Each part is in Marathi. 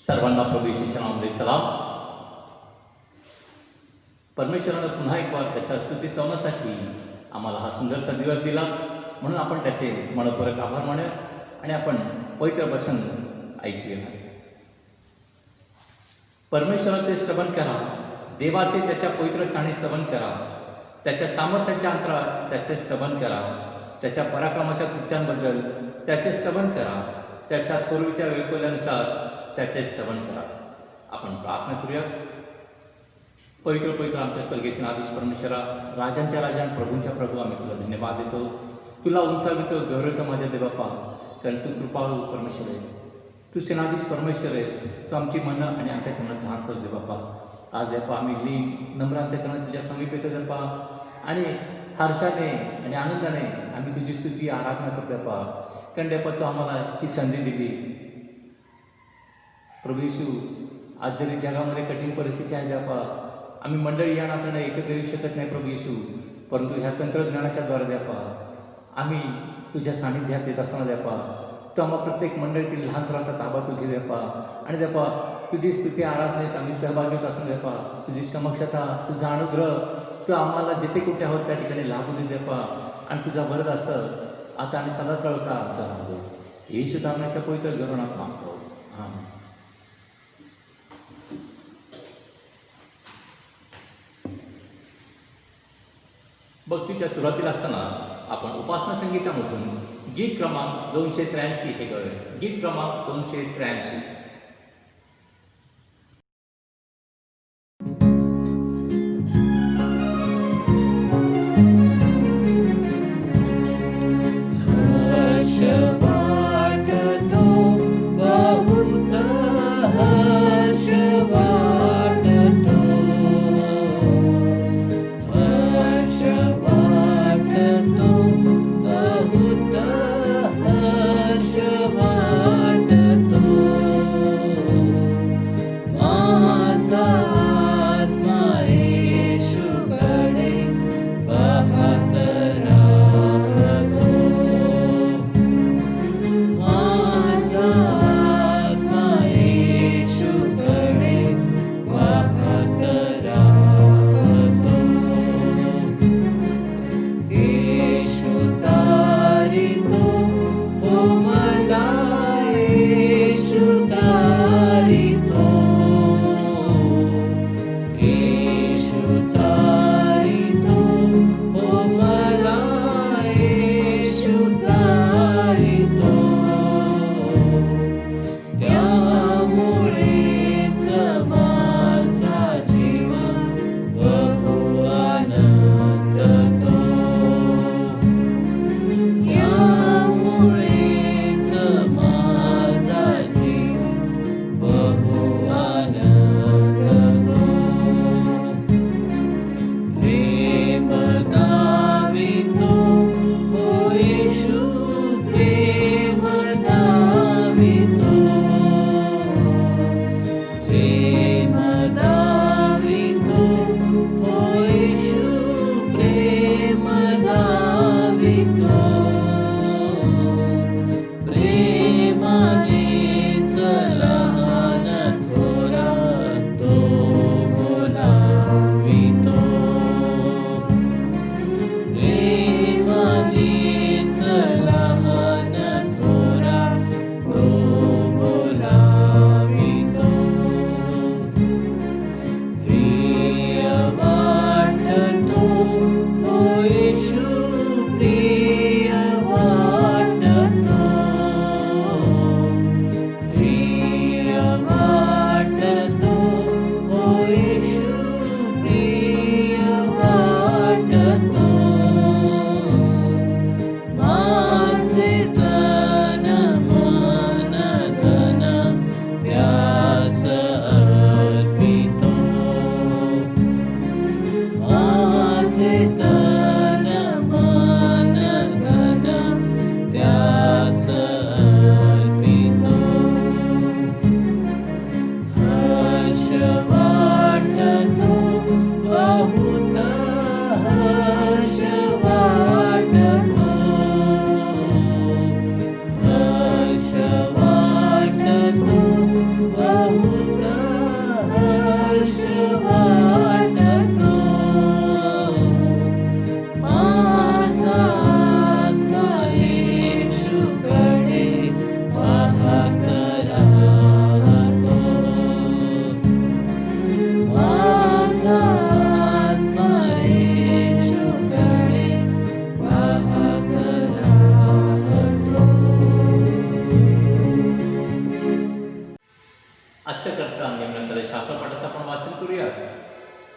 सर्वांना प्रभू येशूच्या नावामध्ये सलाम. परमेश्वरानं पुन्हा एक बार त्याच्या स्तुती स्तवनासाठी आम्हाला हा सुंदरसा दिवस दिला, म्हणून आपण त्याचे मनपूर्वक आभार मानूया आणि आपण पवित्र वचन ऐकूया. परमेश्वराचे स्तवन करा, देवाचे त्याच्या पवित्र स्थानी स्तवन करा, त्याच्या सामर्थ्याच्या अंतरात त्याचे स्तवन करा, त्याच्या पराक्रमाच्या कृत्यांबद्दल त्याचे स्तवन करा, त्याच्या थोरवीच्या वैकल्यानुसार त्याचे स्तवन करा. आपण प्रार्थना करूया. पवित्र आमच्या स्वर्गीय सेनाधीश परमेश्वरा, राजांच्या राजा आणि प्रभूंच्या प्रभू, आम्ही तुला धन्यवाद देतो, तुला उंचावितो, गौरवतो माझ्या देवबापा, कारण तू कृपाळू परमेश्वर आहेस, तू सेनाधीश परमेश्वर आहेस, तू आमची मनं आणि अंतःकरणात जाणतोस देवबापा. आज देवपा आम्ही लीन नम्र अंतःकरणात तुझ्या समीप येतो देवपा, आणि हर्षाने आणि आनंदाने आम्ही तुझी स्तुती आराधना करतो देवपा. कारण देवपा तू आम्हाला ही संधी दिली. प्रभू येशू, आज जरी जगामध्ये कठीण परिस्थिती आहे देवपा, आम्ही मंडळी या नात्याने एकत्र येऊ शकत नाही प्रभू येशू, परंतु ह्या तंत्रज्ञानाच्या द्वारे देवपा आम्ही तुझ्या सानिध्यात येत असताना देवपा तू आम्हा प्रत्येक मंडळीतील लहान थोराचा ताबा तू घे देवपा, आणि देवपा तुझी स्तुती आराधनेत आम्ही सहभागी होत असताना देवपा तुझी समक्षता, तुझा अनुग्रह तू आम्हाला जिथे कुठे आहोत त्या ठिकाणी लाभू दे देवपा, आणि तुझा वरद असतं आता आणि सदा सळवता आमच्या राहतो. येशू नामाच्या पवित्र गौरवात मागतो. हां. भक्तीच्या सुरुवातीला असताना आपण उपासना संगीतामधून गीत क्रमांक 283 हे करूया. गीत क्रमांक 283.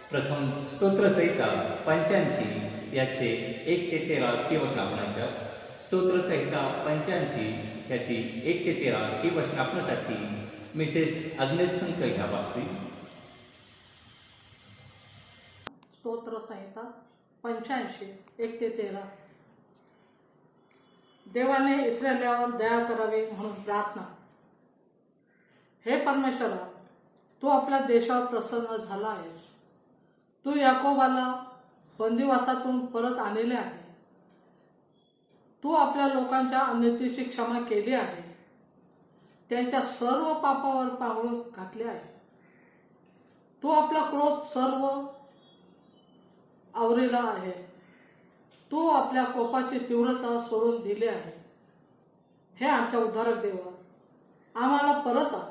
प्रथम स्तोत्रसंहिता 85 याचे 1 ते 13 ही वचन आपण ऐकूया. स्तोत्रसंहिता 85 याची 1 ते 13 ही वचन आपल्यासाठी मिसेस अग्नेस कंक ह्या वाचतील. स्तोत्रसंहिता 85 1 ते 13. देवाने इस्रायलावर दया करावी म्हणून प्रार्थना. हे परमेश्वरा, तू आपल्या देशावर प्रसन्न झाला आहेस. तू याकोबाला बंदिवासातून परत आणले आहे. तू आपल्या लोकांच्या अनितीची क्षमा केली आहे. त्यांच्या सर्व पापावर पांघरून घातले आहे. तू आपला क्रोध सर्व आवरीला आहे. तू आपल्या कोपाची तीव्रता सोडून दिली आहे. हे आमच्या उद्धारक देवा, आम्हाला परत आ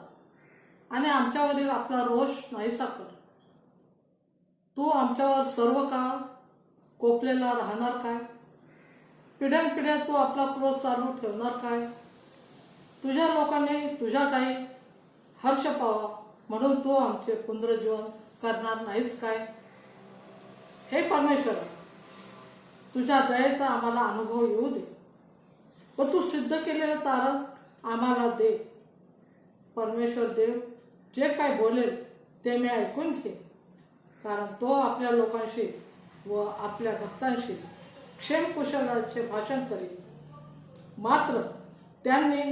आणि आमच्यावरील आपला रोष नाहीसा कर. तू आमच्यावर सर्व काळ कोपलेला राहणार काय? पिढ्यानपिढ्या तू आपला क्रोध चालू ठेवणार काय? तुझ्या लोकांनी तुझ्या ठायी हर्ष पावा म्हणून तू आमचे पुनरुज्जीवन करणार नाहीस काय? हे परमेश्वरा, तुझ्या दयेचा आम्हाला अनुभव येऊ दे व तू सिद्ध केलेलं तारण आम्हाला दे. परमेश्वर देव जे काय बोलेल ते मी ऐकून घे, कारण तो आपल्या लोकांशी व आपल्या भक्तांशी क्षेमकुशलाचे भाषण करील. मात्र त्यांनी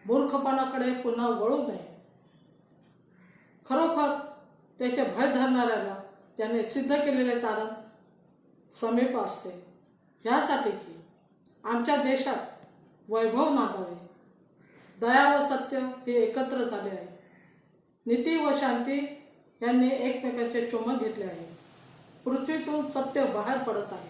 मूर्खपणाकडे पुन्हा वळू नये. खरोखर त्याचे भय धरणाऱ्याला त्याने सिद्ध केलेले तारण समीप असते, ह्यासाठी की आमच्या देशात वैभव नांदावे. दया व सत्य हे एकत्र झाले आहे. नीती व शांती यांनी एकमेकांचे चुंबन घेतले आहे. पृथ्वीतून सत्य बाहेर पडत आहे.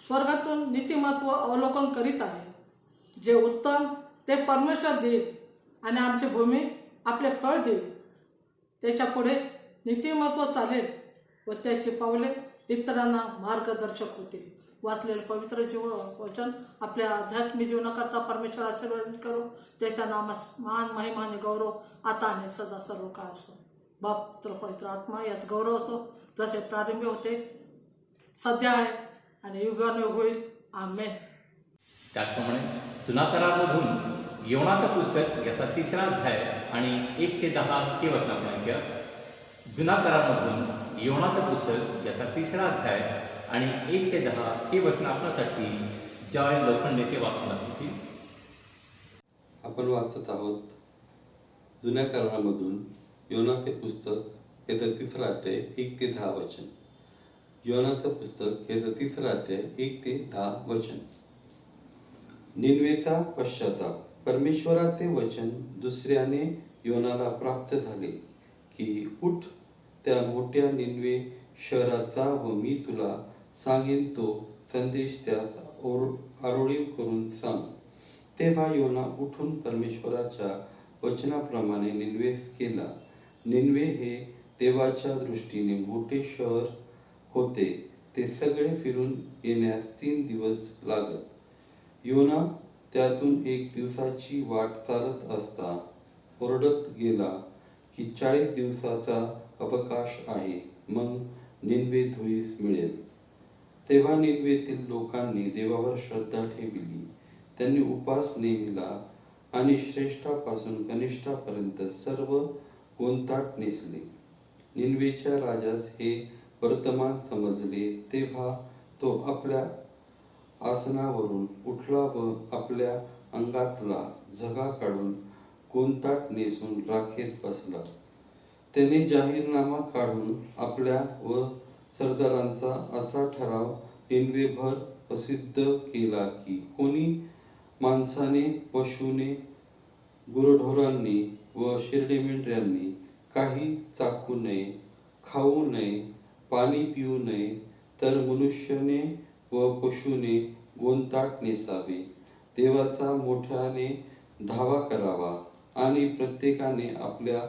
स्वर्गातून नीतिमत्व अवलोकन करीत आहे. जे उत्तम ते परमेश्वर देईल आणि आमची भूमी आपले फळ देईल. त्याच्या पुढे नीतिमत्व चालेल व त्याची पावले इतरांना मार्गदर्शक होतील. वाचलेलं पवित्र वचन आपल्या आध्यात्मिक जीवनाकरता परमेश्वर आशीर्वादित करो. त्याच्या नामास मान महिमा आणि गौरव आता आणि सदा सर्व काळ असो. बाप, पुत्र, पवित्र आत्मा याच गौरव असो, जसे प्रारंभी होते, सध्या आहे आणि युगानुयुग होईल. आमेन. त्याचप्रमाणे जुना करारामधून योनाचं पुस्तक याचा 3रा अध्याय आणि 1 ते 10 ही वचन आपण ऐकूया. जुना करारामधून योनाचं पुस्तक याचा 3रा अध्याय आणि 1 ते 10 ही वचन आपल्यासाठी जॉय लोखंडे ते वाचून दाखवतील. आपण वाचत आहोत जुन्या करारामधून योनाचे पुस्तक याचं 3रा अध्याय 1 ते 10 वचन. योनाचं पुस्तक याचं 3रा अध्याय 1 ते 10 वचन. निनवेचा पश्चाताप. परमेश्वराचे वचन दुसऱ्याने योनाला प्राप्त झाले की उठ, त्या मोठ्या निनवे शहराचा व मी तुला सांगेन तो संदेश त्यास आरोळीव करून सांग. तेव्हा योना उठून परमेश्वराच्या वचनाप्रमाणे निनवेस गेला. निनवे हे देवाच्या दृष्टीने मोठे शहर होते. ते सगळे फिरून येण्यास 3 दिवस लागत. योना त्यातून 1 दिवसाची वाट चालत असता ओरडत गेला की 40 दिवसाचा अवकाश आहे, मग निनवे धुळीस मिळेल. तेव्हा निनवेतील लोकांनी देवावर श्रद्धा ठेवली. त्यांनी उपास नेमिला आणि श्रेष्ठापासून कनिष्ठापर्यंत सर्व गोंताट नेसले. निनवेच्या राजास हे वर्तमान समजले. तेव्हा तो आपल्या आसनावरून उठला व आपल्या अंगातला झगा काढून गोंताट नेसून राखेत बसला. त्याने जाहीरनामा काढून आपल्या व सरदारांचा असा ठराव निनवेभर प्रसिद्ध केला की कोणी माणसाने, पशुने, गुरढोरांनी व शेरडेमेंढ्यांनी काही चाखू नये, खाऊ नये, पाणी पिऊ नये, तर मनुष्याने व पशुने गोंताट नेसावे. देवाचा मोठ्याने धावा करावा आणि प्रत्येकाने आपल्या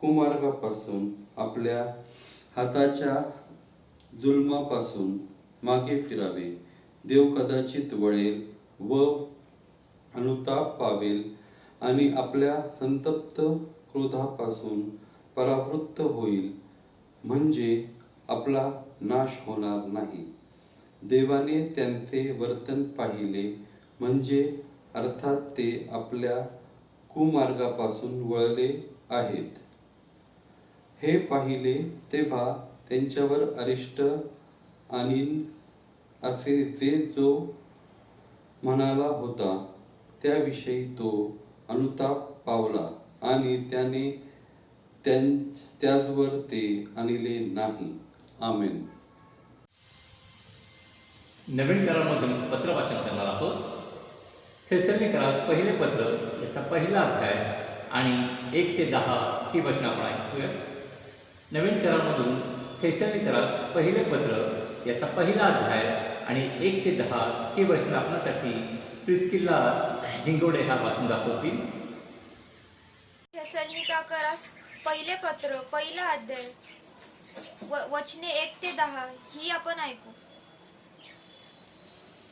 कुमार्गापासून, आपल्या हाताच्या जुलमापासून मागे फिरावे. देव कदाचित वळेल व अनुताप पावेल आणि आपल्या संतप्त क्रोधापासून परावृत्त होईल, म्हणजे आपला नाश होणार नाही. देवाने त्यांचे वर्तन पाहिले, म्हणजे अर्थात ते आपल्या कुमार्गापासून वळले आहेत, हे पाहिले तेव्हा त्यांच्यावर अरिष्ट आणीन असे जे जो म्हणाला होता त्याविषयी तो अनुताप पावला आणि त्याने त्याचवर ते आणले नाही. आमेन. नवीन करारामधून पत्र वाचन करणार आहोत. थेसलोनिकरास पहिले पत्र याचा पहिला अध्याय आणि 1 ते 10 ही वचनं आपण ऐकूया. नवीन करारामधून थेसलोनिकरास पहिले पत्र याचा पहिला अध्याय आणि 1 ते 10 ही वचनं आपल्यासाठी प्रिस्किल्ला जिंगोडे हा वाचून दाखवतील. थेसलोनिकास पहिले पत्र पहिला अध्याय वचने 1 ते 10 ही आपण ऐकू.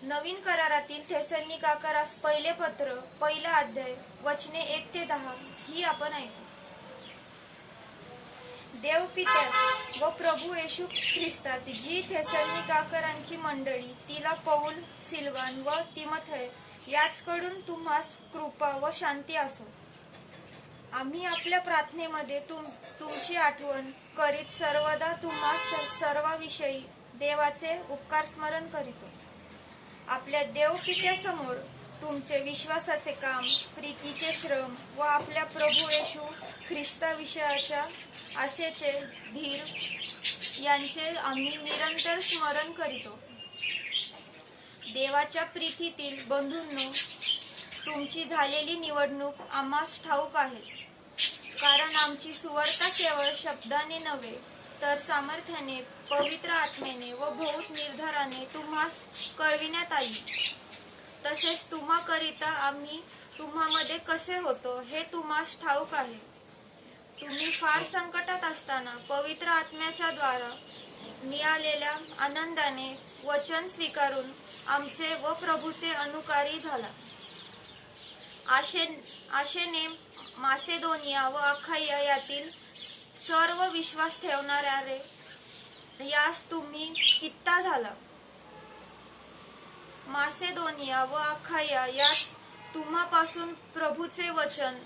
नवीन करारातील थेसलोनिकास पहिले पत्र पहिला अध्याय वचने 1 ते 10 ही आपण ऐकू. देव पित्यात व प्रभू येशू ख्रिस्तात जी थेसलोनिकांची मंडळी, तिला पौल, सिल्वान व तिमोथेय याचकडून तुम्हास कृपा व शांती असो. आम्ही आपल्या प्रार्थनेमध्ये तुमची आठवण करीत सर्वदा तुम्हा सर्वाविषयी देवाचे उपकार स्मरण करीतो. आपल्या देवपित्यासमोर तुमचे विश्वासाचे काम, प्रीतीचे श्रम व आपल्या प्रभू येशू ख्रिस्ताविषयाच्या आशेचे धीर यांचे आम्ही निरंतर स्मरण करीतो. देवाच्या प्रीतीतील बंधूंनो, तुमची झालेली निवडणूक आम्हास ठाऊक आहे, कारण आमची सुवार्ता केवळ शब्दाने नव्हे तर सामर्थ्याने, पवित्र आत्म्याने व बहुत निर्धाराने तुम्हास कळविण्यात आली. तसेच तुम्हाकरिता आम्ही तुम्हामध्ये कसे होतो हे तुम्हास ठाऊक आहे. तुम्ही फार संकटात असताना पवित्र आत्म्याच्या द्वारा मिळालेल्या आनंदाने वचन स्वीकारून आमचे व प्रभूचे अनुकारी झाला. आशेने मासेदोनिया व अखाया यातील सर्व विश्वास ठेवणारे यास तुम्ही कित्ता झाला. मासेदोनिया व अखाया यात तुम्हापासून प्रभूचे वचन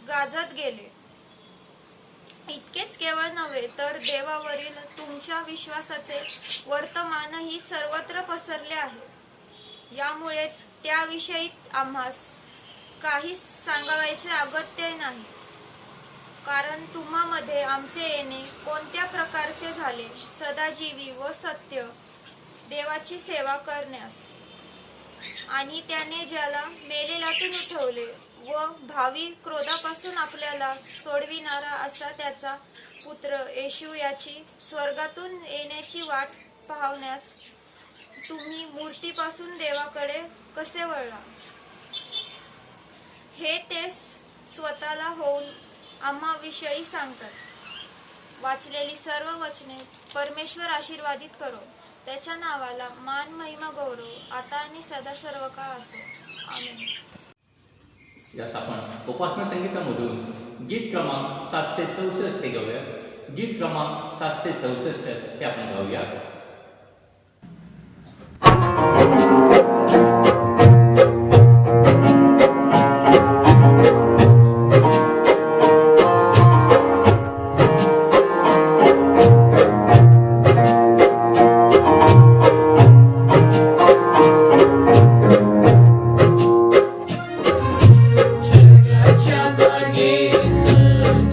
गाजत गेले. इतकेच केवळ नव्हे तर देवावरील तुमच्या विश्वासाचे वर्तमानही सर्वत्र पसरले आहे. यामुळे त्याविषयी आम्हास काही सांगायचे अगत्य नाही, कारण तुम्हामध्ये आमचे येणे कोणत्या प्रकारचे झाले, सदाजीवी व सत्य देवाची सेवा करण्यास, आणि त्याने ज्याला मेलेल्यातून उठवले व भावी क्रोधापासून आपल्याला सोडविणारा असा त्याचा पुत्र येशू याची स्वर्गातून येण्याची वाट पाहण्यास तुम्ही मूर्तीपासून देवाकडे कसे वळला, हे ते स्वतःला होऊन आम्हाविषयी सांगतात. वाचलेली सर्व वचने परमेश्वर आशीर्वादित करो. त्याच्या नावाला मान, महिमा, गौरव आता आणि सदा सर्व काळ असो. आमेन. यास आपण उपासना संगीतामधून गीत क्रमांक 764 गाऊया. गीत क्रमांक 764 हे आपण गाऊया.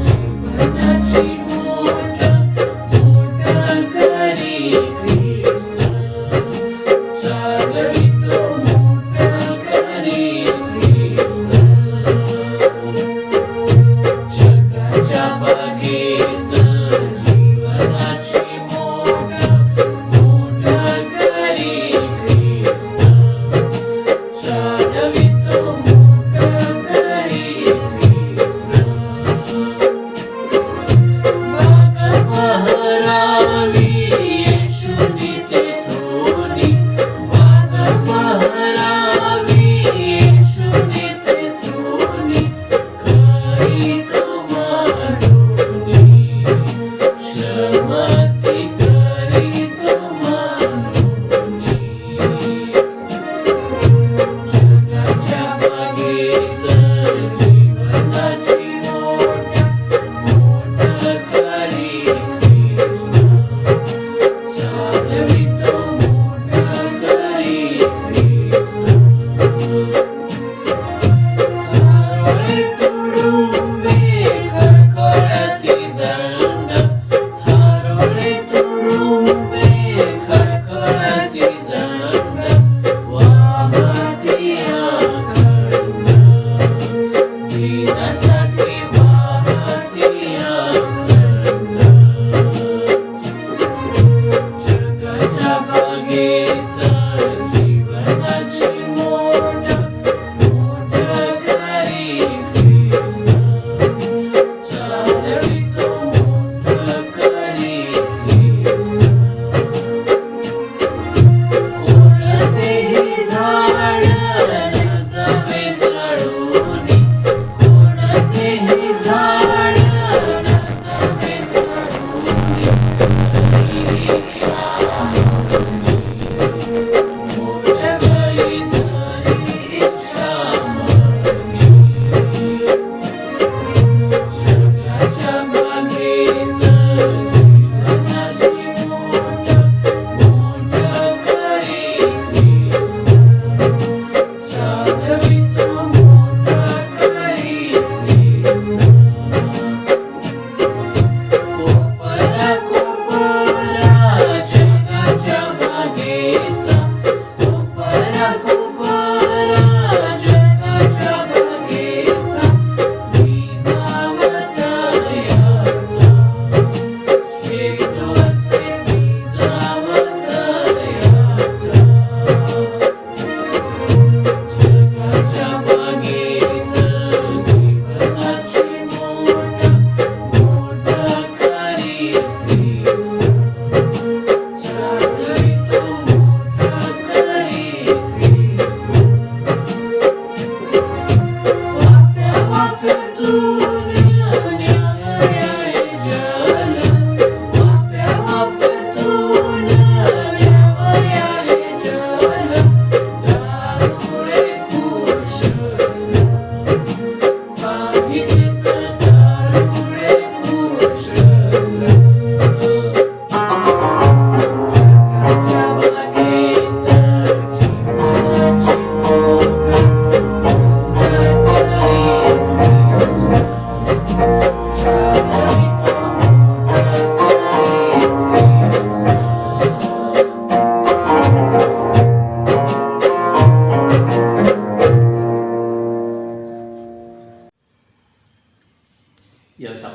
जीवनाची बोट करी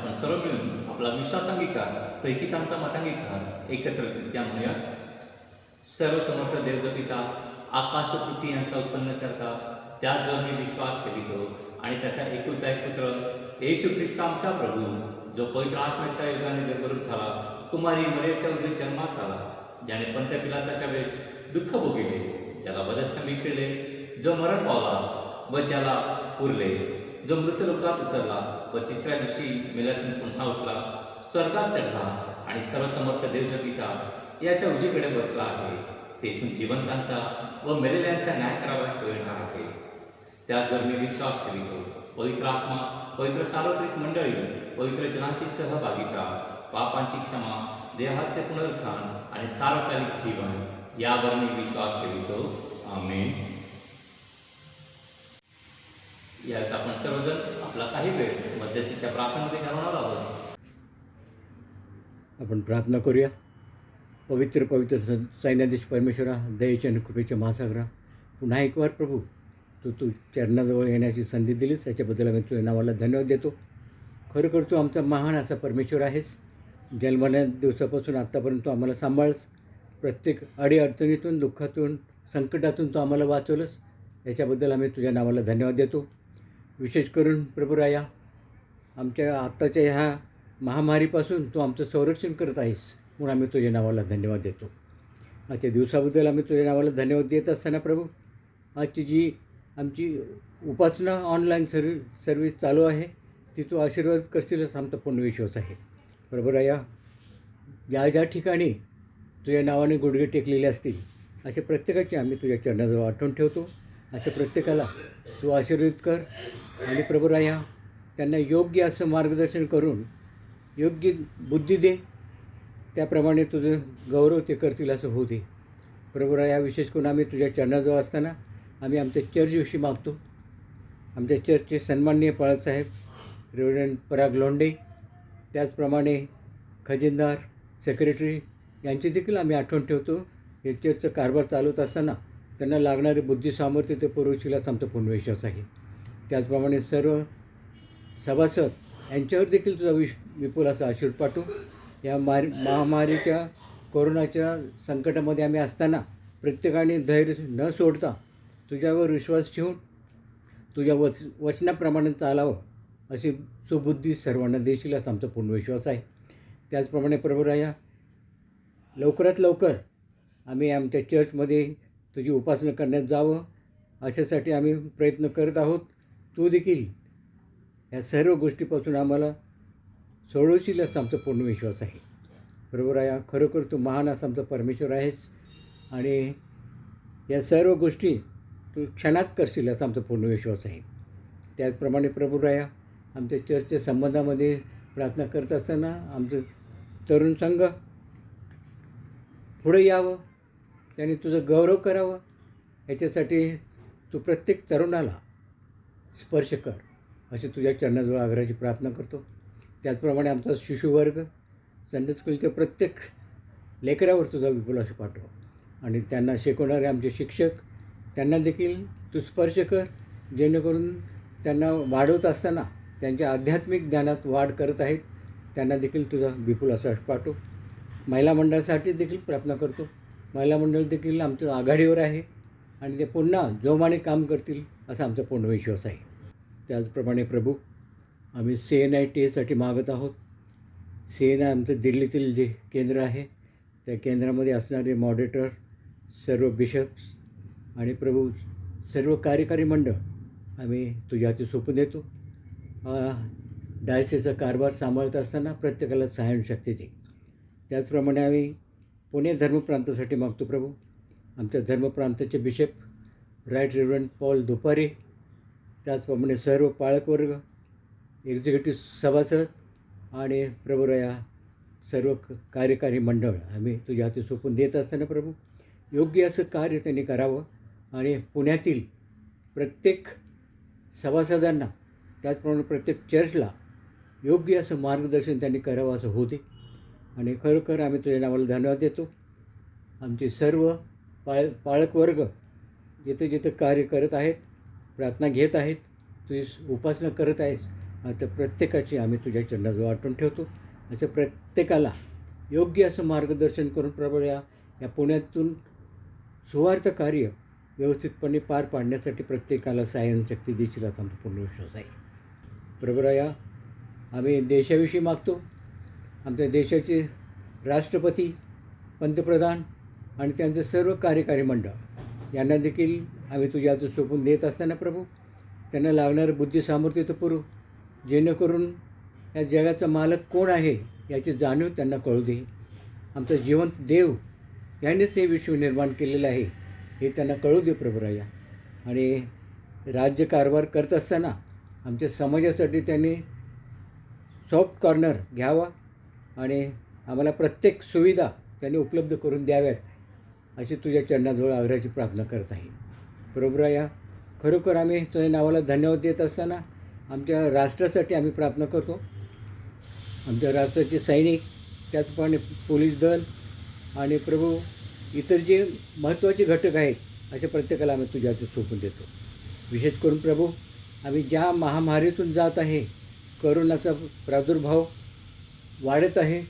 आपण सर्व मिळून आपला विश्वासांगीकार प्रेषितांचा मतांगीकार एकत्रितरित्या म्हणूया. सर्वसमर्थ देवचा पिता, आकाश व पृथ्वी यांचा उत्पन्न करता, त्याचवर मी विश्वास ठेवितो आणि त्याचा एकुलता एक पुत्र येशू ख्रिस्त आमचा प्रभू, जो पवित्र आत्म्याच्या योगाने गर्भरूप झाला, कुमारी मरियमच्या उदरी जन्मास आला, ज्याने पंत पिलाताच्या वेळेस दुःख भोगिले, ज्याला वधस्तंभी खेळले, जो मरण पावला व ज्याला उरले, जो मृत्यूलोकात उतरला व तिसऱ्या दिवशी मेल्यातून पुन्हा उठला, स्वर्गात चढला आणि सर्वसमर्थ देवचा पिता याच्या उजवीकडे बसला आहे. तेथून जिवंतांचा व मेलेल्यांचा न्याय करावयास येणार आहे. त्याचवर मी विश्वास ठेवितो. पवित्र आत्मा, पवित्र सार्वत्रिक मंडळी, पवित्र जनांची सहभागिता, पापांची क्षमा, देहाचे पुनरुत्थान आणि सार्वकालिक जीवन, यावर मी विश्वास ठेवितो. आमेन. यावेळेस आपण सर्वजण आपला काही वेळ मध्यस्थीच्या प्रार्थनेमध्ये घालवणार आहोत. आपण प्रार्थना करूया. पवित्र पवित्र सैन्याधीश परमेश्वरा, दयेच्या आणि कृपेच्या महासागरा, पुन्हा एक वार प्रभू तू चरणाजवळ येण्याची संधी दिलीस, याच्याबद्दल आम्ही तुझ्या नावाला धन्यवाद देतो. खरोखर तू आमचा महान असा परमेश्वर आहेस. जन्मल्या दिवसापासून आत्तापर्यंत तू आम्हाला सांभाळस. प्रत्येक अडीअडचणीतून, दुःखातून, संकटातून तू आम्हाला वाचवलंस, याच्याबद्दल आम्ही तुझ्या नावाला धन्यवाद देतो. विशेष करून प्रभुराया, आमच्या आत्ताच्या ह्या महामारीपासून तू आमचं संरक्षण करत आहेस, म्हणून आम्ही तुझ्या नावाला धन्यवाद देतो. आजच्या दिवसाबद्दल आम्ही तुझ्या नावाला धन्यवाद देत असताना प्रभू, आजची जी आमची उपासना ऑनलाईन सर्विस चालू आहे, ती तू आशीर्वाद करशील असा आमचा पूर्ण विश्वास आहे. प्रभुराया, ज्या ठिकाणी तुझ्या नावाने गुडघे टेकलेले असतील, अशा प्रत्येकाची आम्ही तुझ्या चरणाजवळ आठवण ठेवतो. अशा प्रत्येकाला तू आशीर्वाद कर आणि प्रभुराया, त्यांना योग्य असं मार्गदर्शन करून योग्य बुद्धी दे, त्याप्रमाणे तुझं गौरव ते करतील असं होऊ दे. प्रभुराया, विशेष करून आम्ही तुझ्या चरणाजवळ असताना आम्ही आमच्या चर्चविषयी मागतो. आमच्या चर्चचे सन्माननीय पाळकसाहेब रेव्हरंड पराग लोंढे, त्याचप्रमाणे खजिनदार, सेक्रेटरी यांची देखील आम्ही आठवण ठेवतो. हे चर्चचं कारभार चालवत असताना त्यांना लागणारे बुद्धी सामर्थ्य ते पुरवशील असा आमचा पूर्ण विश्वास आहे. त्याचप्रमाणे सर्व सभासद यांच्यावर देखील तुझा विपुल असा आशीर्वाद पाठवू. या महामारीच्या कोरोनाच्या संकटामध्ये आम्ही असताना प्रत्येकाने धैर्य न सोडता तुझ्यावर विश्वास ठेवून तुझ्या वचनाप्रमाणे चालावं अशी सुबुद्धी सर्वांना देशील असा आमचा पूर्ण विश्वास आहे. त्याचप्रमाणे प्रभुराया, लवकरात लवकर आम्ही आमच्या चर्चमध्ये तुझी उपासना करण्यात जावं अशासाठी आम्ही प्रयत्न करत आहोत. तू देखील या सर्व गोष्टीपासून आम्हाला सोडवशील असा आमचा पूर्ण विश्वास आहे. प्रभुराया, खरोखर तू महान असा आमचा परमेश्वर आहेस आणि या सर्व गोष्टी तू क्षणात करशील असा आमचा पूर्ण विश्वास आहे. त्याचप्रमाणे प्रभुराया, आमच्या चर्चच्या संबंधामध्ये प्रार्थना करत असताना आमचं तरुण संघ पुढे यावं, त्याने तुझं गौरव करावं, याच्यासाठी तू प्रत्येक तरुणाला स्पर्श कर अशी तुझ्या चरणाजवळ आग्रहाची प्रार्थना करतो. त्याचप्रमाणे आमचा शिशुवर्ग, संडे स्कूलच्या प्रत्येक लेकरावर तुझा विपुलाश पाठव आणि त्यांना शिकवणारे आमचे शिक्षक, त्यांना देखील तू स्पर्श कर, जेणेकरून त्यांना वाढवत असताना त्यांच्या आध्यात्मिक ज्ञानात वाढ करत आहेत, त्यांना देखील तुझा विपुल आशीष पाठव. महिला मंडळासाठी देखील प्रार्थना करतो. महिला मंडळ देखील आमचं आघाडीवर आहे आणि ते पुन्हा जोमाने काम करतील असा आमचा पूर्ण विश्वास आहे. त्याचप्रमाणे प्रभू, आम्ही CNITA मागत आहोत. CNI आमचं दिल्लीतील जे केंद्र आहे, त्या केंद्रामध्ये असणारे मॉडरेटर, सर्व बिशप्स आणि प्रभू सर्व कार्यकारी मंडळ आम्ही तुझ्या हाती सोपून देतो. डायसेसचा कारभार सांभाळत असताना प्रत्येकाला सहनशक्ती दे. त्याचप्रमाणे आम्ही पुणे धर्मप्रांतासाठी मागतो प्रभू. आमच्या धर्मप्रांताचे bishop Right Reverend Paul Dupare, त्याचप्रमाणे सर्व पाळकवर्ग, एक्झिक्युटिव्ह सभासद आणि प्रभुराया सर्व कार्यकारी मंडळ आम्ही तुझ्या हाती सोपून देत असताना प्रभू, योग्य असं कार्य त्यांनी करावं आणि पुण्यातील प्रत्येक सभासदांना, त्याचप्रमाणे प्रत्येक चर्चला योग्य असं मार्गदर्शन त्यांनी करावं असं होते. आणि खरोखर आम्ही तुझ्या नावाला धन्यवाद देतो. आमचे सर्व पाळकवर्ग जिथे जिथे कार्य करत आहेत, प्रार्थना घेत आहेत, तुझी उपासना करत आहेस, आता प्रत्येकाची आम्ही तुझ्या चरणाजवळ आठवण ठेवतो. असं प्रत्येकाला योग्य असं मार्गदर्शन करून प्रभू या पुण्यातून सुवार्थ कार्य व्यवस्थितपणे पार पाडण्यासाठी प्रत्येकाला सहाय्य शक्ती देशील असा आमचा पूर्ण विश्वास आहे. प्रभूराया, आम्ही देशाविषयी मागतो. आमच्या देशाचे राष्ट्रपती, पंतप्रधान आणि त्यांचं सर्व कार्यकारी मंडळ यांना देखील आम्ही तुझ्या हातून सोपून देत असताना प्रभू, त्यांना लागणारं बुद्धी सामर्थ्य तर पुरव, जेणेकरून या जगाचा मालक कोण आहे याची जाणीव त्यांना कळू दे. आमचा जिवंत देव यांनीच हे विश्व निर्माण केलेलं आहे हे त्यांना कळू दे प्रभूराया. आणि राज्यकारभार करत असताना आमच्या समाजासाठी त्यांनी सॉफ्ट कॉर्नर घ्यावा आणि आम्हाला प्रत्येक सुविधा त्यांनी उपलब्ध करून द्याव्यात अशी तुझ्या चरणाजवळ आग्रहाची प्रार्थना करत आहे. प्रभूराया, खरोखर आम्ही तुझ्या नावाला धन्यवाद देत असताना आमच्या राष्ट्रासाठी आम्ही प्रार्थना करतो. आमच्या राष्ट्राचे सैनिक, त्याचप्रमाणे पोलीस दल आणि प्रभू इतर जे महत्त्वाचे घटक आहेत अशा प्रत्येकाला आम्ही तुझ्या हातून सोपून देतो. विशेष करून प्रभू, आम्ही ज्या महामारीतून जात आहे, करोनाचा प्रादुर्भाव वाढत आहे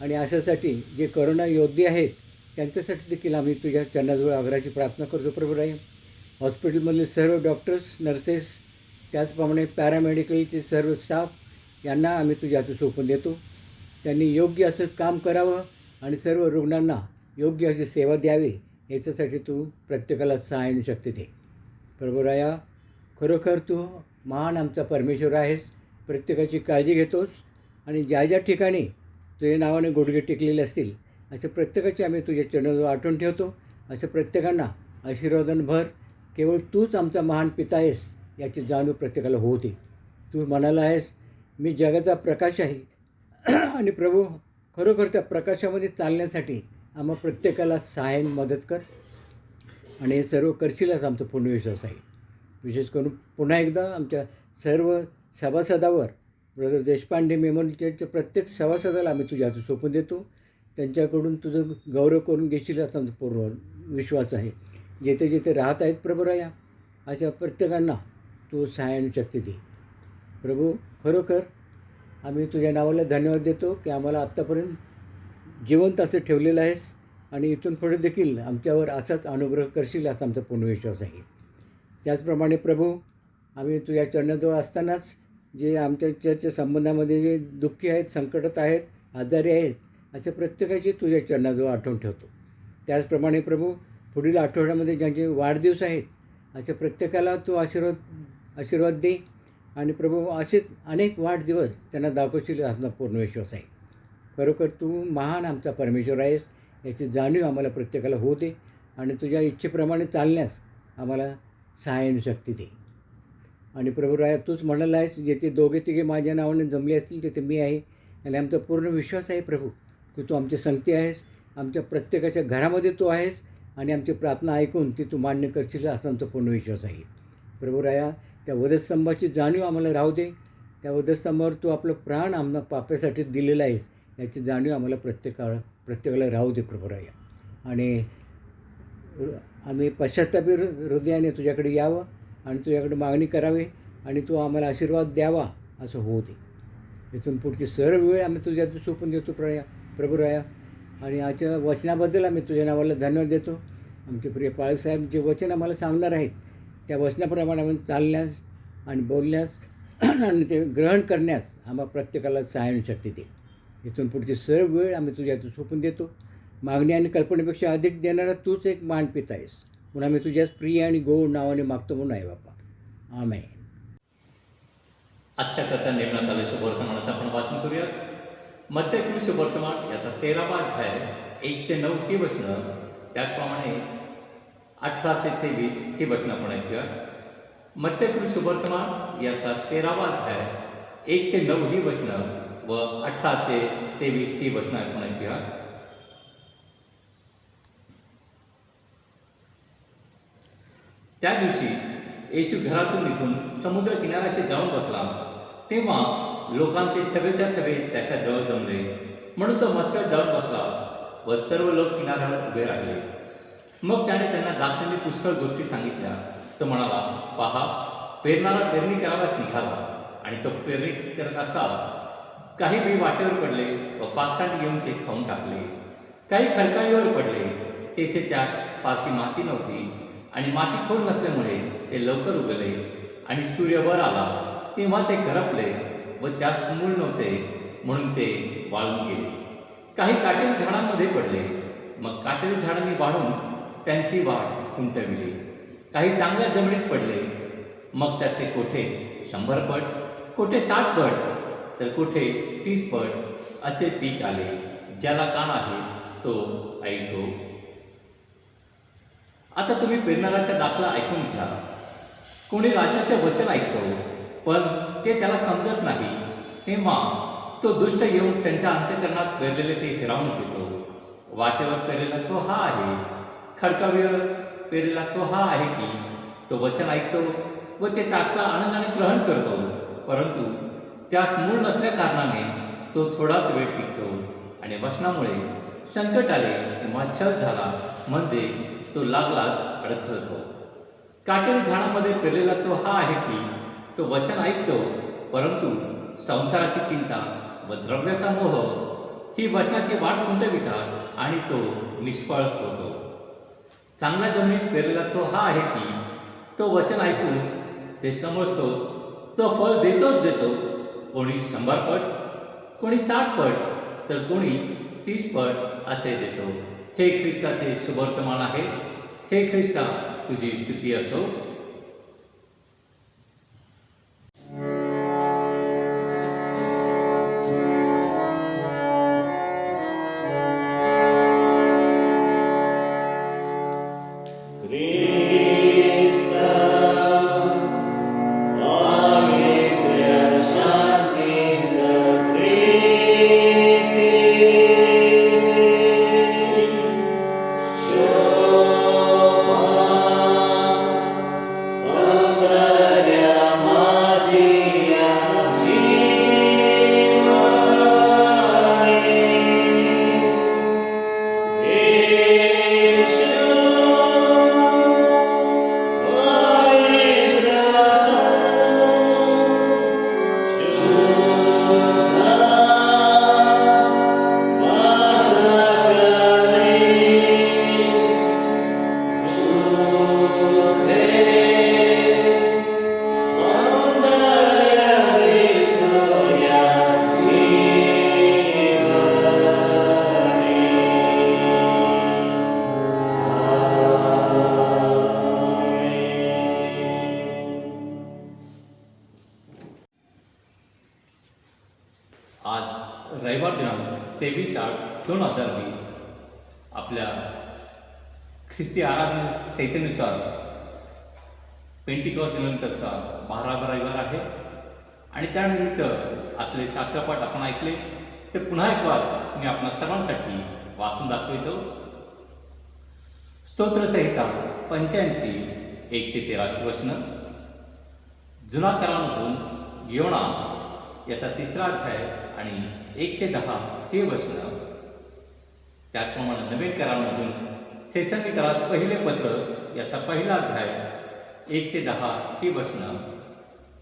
आणि अशासाठी जे करोना योद्धे आहेत त्यांच्यासाठी देखील आम्ही तुझ्या चरणाजवळ आग्रहाची प्रार्थना करतो. प्रभूराया, हॉस्पिटलमधले सर्व डॉक्टर्स, नर्सेस, त्याचप्रमाणे पॅरामेडिकलचे सर्व स्टाफ यांना आम्ही तुझ्या हातून सोपून देतो. त्यांनी योग्य असं काम करावं आणि सर्व रुग्णांना योग्य अशी सेवा द्यावी याच्यासाठी तू प्रत्येकाला सहाय्य शक्ती दे. प्रभूराया, खरोखर तू महान आमचा परमेश्वर आहेस, प्रत्येकाची काळजी घेतोस आणि ज्या ज्या ठिकाणी तुझ्या नावाने गुडघे टेकलेले असतील अशा प्रत्येकाची आम्ही तुझ्या चरणाजवळ आठवण ठेवतो. अशा प्रत्येकांना आशीर्वादानं भर. केवळ तूच आमचा महान पिता आहेस याची जाणीव प्रत्येकाला होते. तू म्हणाला आहेस, मी जगाचा प्रकाश आहे आणि प्रभू, खरोखर त्या प्रकाशामध्ये चालण्यासाठी आम्हा प्रत्येकाला सहाय्य मदत कर आणि हे सर्व करशीलच आमचा पूर्ण विश्वास आहे. विशेष करून पुन्हा एकदा आमच्या सर्व सभासदावर ब्रदर देशपांडे मेमोरियलच्या प्रत्येक सभासदाला आम्ही तुझ्या हातून सोपून देतो. त्यांच्याकडून तुझं गौरव करून घेशील असा आमचा पूर्ण विश्वास आहे. जेथे जेथे राहत आहेत प्रभूराया, अशा प्रत्येकांना तू सहाय्य शक्ती दे. प्रभू, खरोखर आम्ही तुझ्या नावाला धन्यवाद देतो की आम्हाला आत्तापर्यंत जिवंत असं ठेवलेलं आहेस आणि इथून पुढे देखील आमच्यावर असाच अनुग्रह करशील असा आमचा पूर्ण विश्वास आहे. त्याचप्रमाणे प्रभू, आम्ही तुझ्या चरणाजवळ असतानाच जे आमच्या संबंधामध्ये जे दुःखी आहेत, संकटात आहेत, आजारी आहेत अशा प्रत्येकाची तुझ्या चरणाजवळ आठवण ठेवतो. त्याचप्रमाणे प्रभू, पुढील आठवड्यामध्ये ज्यांचे वाढदिवस आहेत अशा प्रत्येकाला तू आशीर्वाद दे आणि प्रभू असेच अनेक वाढदिवस त्यांना दाखवशील असा पूर्ण विश्वास आहे. खरोखर तू महान आमचा परमेश्वर आहेस याची जाणीव आम्हाला प्रत्येकाला होऊ दे आणि तुझ्या इच्छेप्रमाणे चालण्यास आम्हाला सहाय्य शक्ती दे. आणि प्रभूराया, तूच म्हणाला आहेस, जेथे दोघे तिघे माझ्या नावाने जमले असतील तिथे मी आहे. आणि आमचा पूर्ण विश्वास आहे प्रभू की तू आमची संगती आहेस, आमच्या प्रत्येकाच्या घरामध्ये तू आहेस आणि आमची प्रार्थना ऐकून ती तू मान्य करशील असा आमचा पूर्ण विश्वास आहे. प्रभूराया, त्या वधस्तंभाची जाणीव आम्हाला राहू दे. त्या वधस्तंभावर तू आपलं प्राण आम्हाला पाप्यासाठी दिलेलं आहेस याची जाणीव आम्हाला प्रत्येकाला राहू दे प्रभूराया. आणि आम्ही पश्चात्तापी हृदयाने तुझ्याकडे यावं आणि तुझ्याकडे मागणी करावी आणि तू आम्हाला आशीर्वाद द्यावा असं होऊ दे. इथून पुढची सर्व वेळ आम्ही तुझ्या सोपून देतो प्रभूराया. आणि आजच्या वचनाबद्दल आम्ही तुझ्या नावाला धन्यवाद देतो. आमचे प्रिय पाळसाहेब जे वचन आम्हाला सांगणार आहेत त्या वचनाप्रमाणे आम्ही चालण्यास आणि बोलण्यास आणि ते ग्रहण करण्यास आम्हाला प्रत्येकाला सहाय्य शक्ती दे. इथून पुढची सर्व वेळ आम्ही तुझ्या हातून सोपून देतो. मागणी आणि कल्पनेपेक्षा अधिक देणारा तूच एक मानपिता आहेस म्हणून आम्ही तुझ्याच प्रिय आणि गोड नावाने मागतो म्हणून आहे बापा. आमेन. आजच्या करता नेमण्यात आलेल्या शुभवर्तमानाचं आपण वाचन करूया. मत्तेकृत शुभवर्तमान याचा 13वा अध्याय 1 ते 9 ही वचनं, त्याचप्रमाणे 18 ते 23 ही वचनं आपण ऐकूया. मत्तेकृत शुभवर्तमान याचा 13वा अध्याय 1 ते 9 ही वचनं व 18 ते 23 ही वचनं आपण ऐकूया. त्या दिवशी येशू घरातून निघून समुद्र किनाऱ्याशी जाऊन बसला. तेव्हा लोकांचे थवेच्या थवे त्याच्या जवळ जमले, म्हणून तो मस्त्यात जाऊन बसला व सर्व लोक किनाऱ्यावर उभे राहिले. मग त्याने त्यांना दाखलेली पुष्कळ गोष्टी सांगितल्या. तो म्हणाला, पहा, पेरणारा पेरणी कराव्यास निघाला आणि तो पेरणी करत असता काही बी वाटेवर पडले व पाखरांनी येऊन ते खाऊन टाकले. काही खडकाळीवर पडले, तेथे त्यास फारशी माती नव्हती आणि माती खोल नसल्यामुळे ते लवकर उगले. आणि सूर्य वर आला तेव्हा ते करपले व त्यास मूळ नव्हते, म्हणून ते वाळून गेले. काही काटेरी झाडांमध्ये पडले, मग काटेरी झाडांनी वाढून त्यांची वाढ खुंटविली. काही चांगल्या जमिनीत पडले, मग त्याचे कोठे 100 पट, कोठे 60 पट, तर कोठे 30 पट असे पीक आले. ज्याला कान आहे तो ऐको. आता तुम्ही पेरणाऱ्याचा दाखला ऐकून घ्या. कोणी राज्याचे वचन ऐकतो, पण ते त्याला समजत नाही. तेव्हा तो दुष्ट येऊन त्यांच्या अंतःकरणात पेरलेले ते हिरावून घेतो. वाटेवर पेरलेला तो हा आहे, खडकावर पेरलेला तो हा आहे की तो वचन ऐकतो व ते तात्काळ आनंदाने ग्रहण करतो, परंतु त्यास मूळ नसल्या कारणाने तो थोडाच वेळ टिकतो आणि वचनामुळे संकट आले किंवा छळ झाला म्हणजे तो लागलाच अडखळतो. काटेरी झाडामध्ये पेरलेला तो हा आहे की तो वचन ऐकतो, परंतु संसाराची चिंता व द्रव्याचा मोह ही वचनाची वाट खुंटवितात आणि तो निष्फळ होतो. चांगल्या जमिनीत पेरलेला तो हा आहे की तो वचन ऐकून ते समजतो, तो फळ देतोच देतो. कोणी 100 पट, कोणी 60 पट, तर कोणी 30 पट असे देतो. हे ख्रिस्ताचे सुवर्तमान आहे. हे ख्रिस्ता तुझी स्तुती असो. आज रविवार दिनांक 23/8/2020 आपल्या ख्रिस्ती आराधना संहितेनुसार पेंटिकॉस्ट दिनानंतरचा 12वा रविवार आहे आणि त्यानिमित्त असलेले शास्त्रपाठ आपण ऐकले. ते पुन्हा एक वार मी आपल्या सर्वांसाठी वाचून दाखवितो. स्तोत्रसंहिता 85 1-13 वचनं. जुना करारामधून योना याचा 3रा अध्याय आणि 1-10 हे वचनं. त्याचप्रमाणे नवीन करारामधून थेसलोनिकरास पहिले पत्र याचा 1ला अध्याय 1-10 ही वचनं.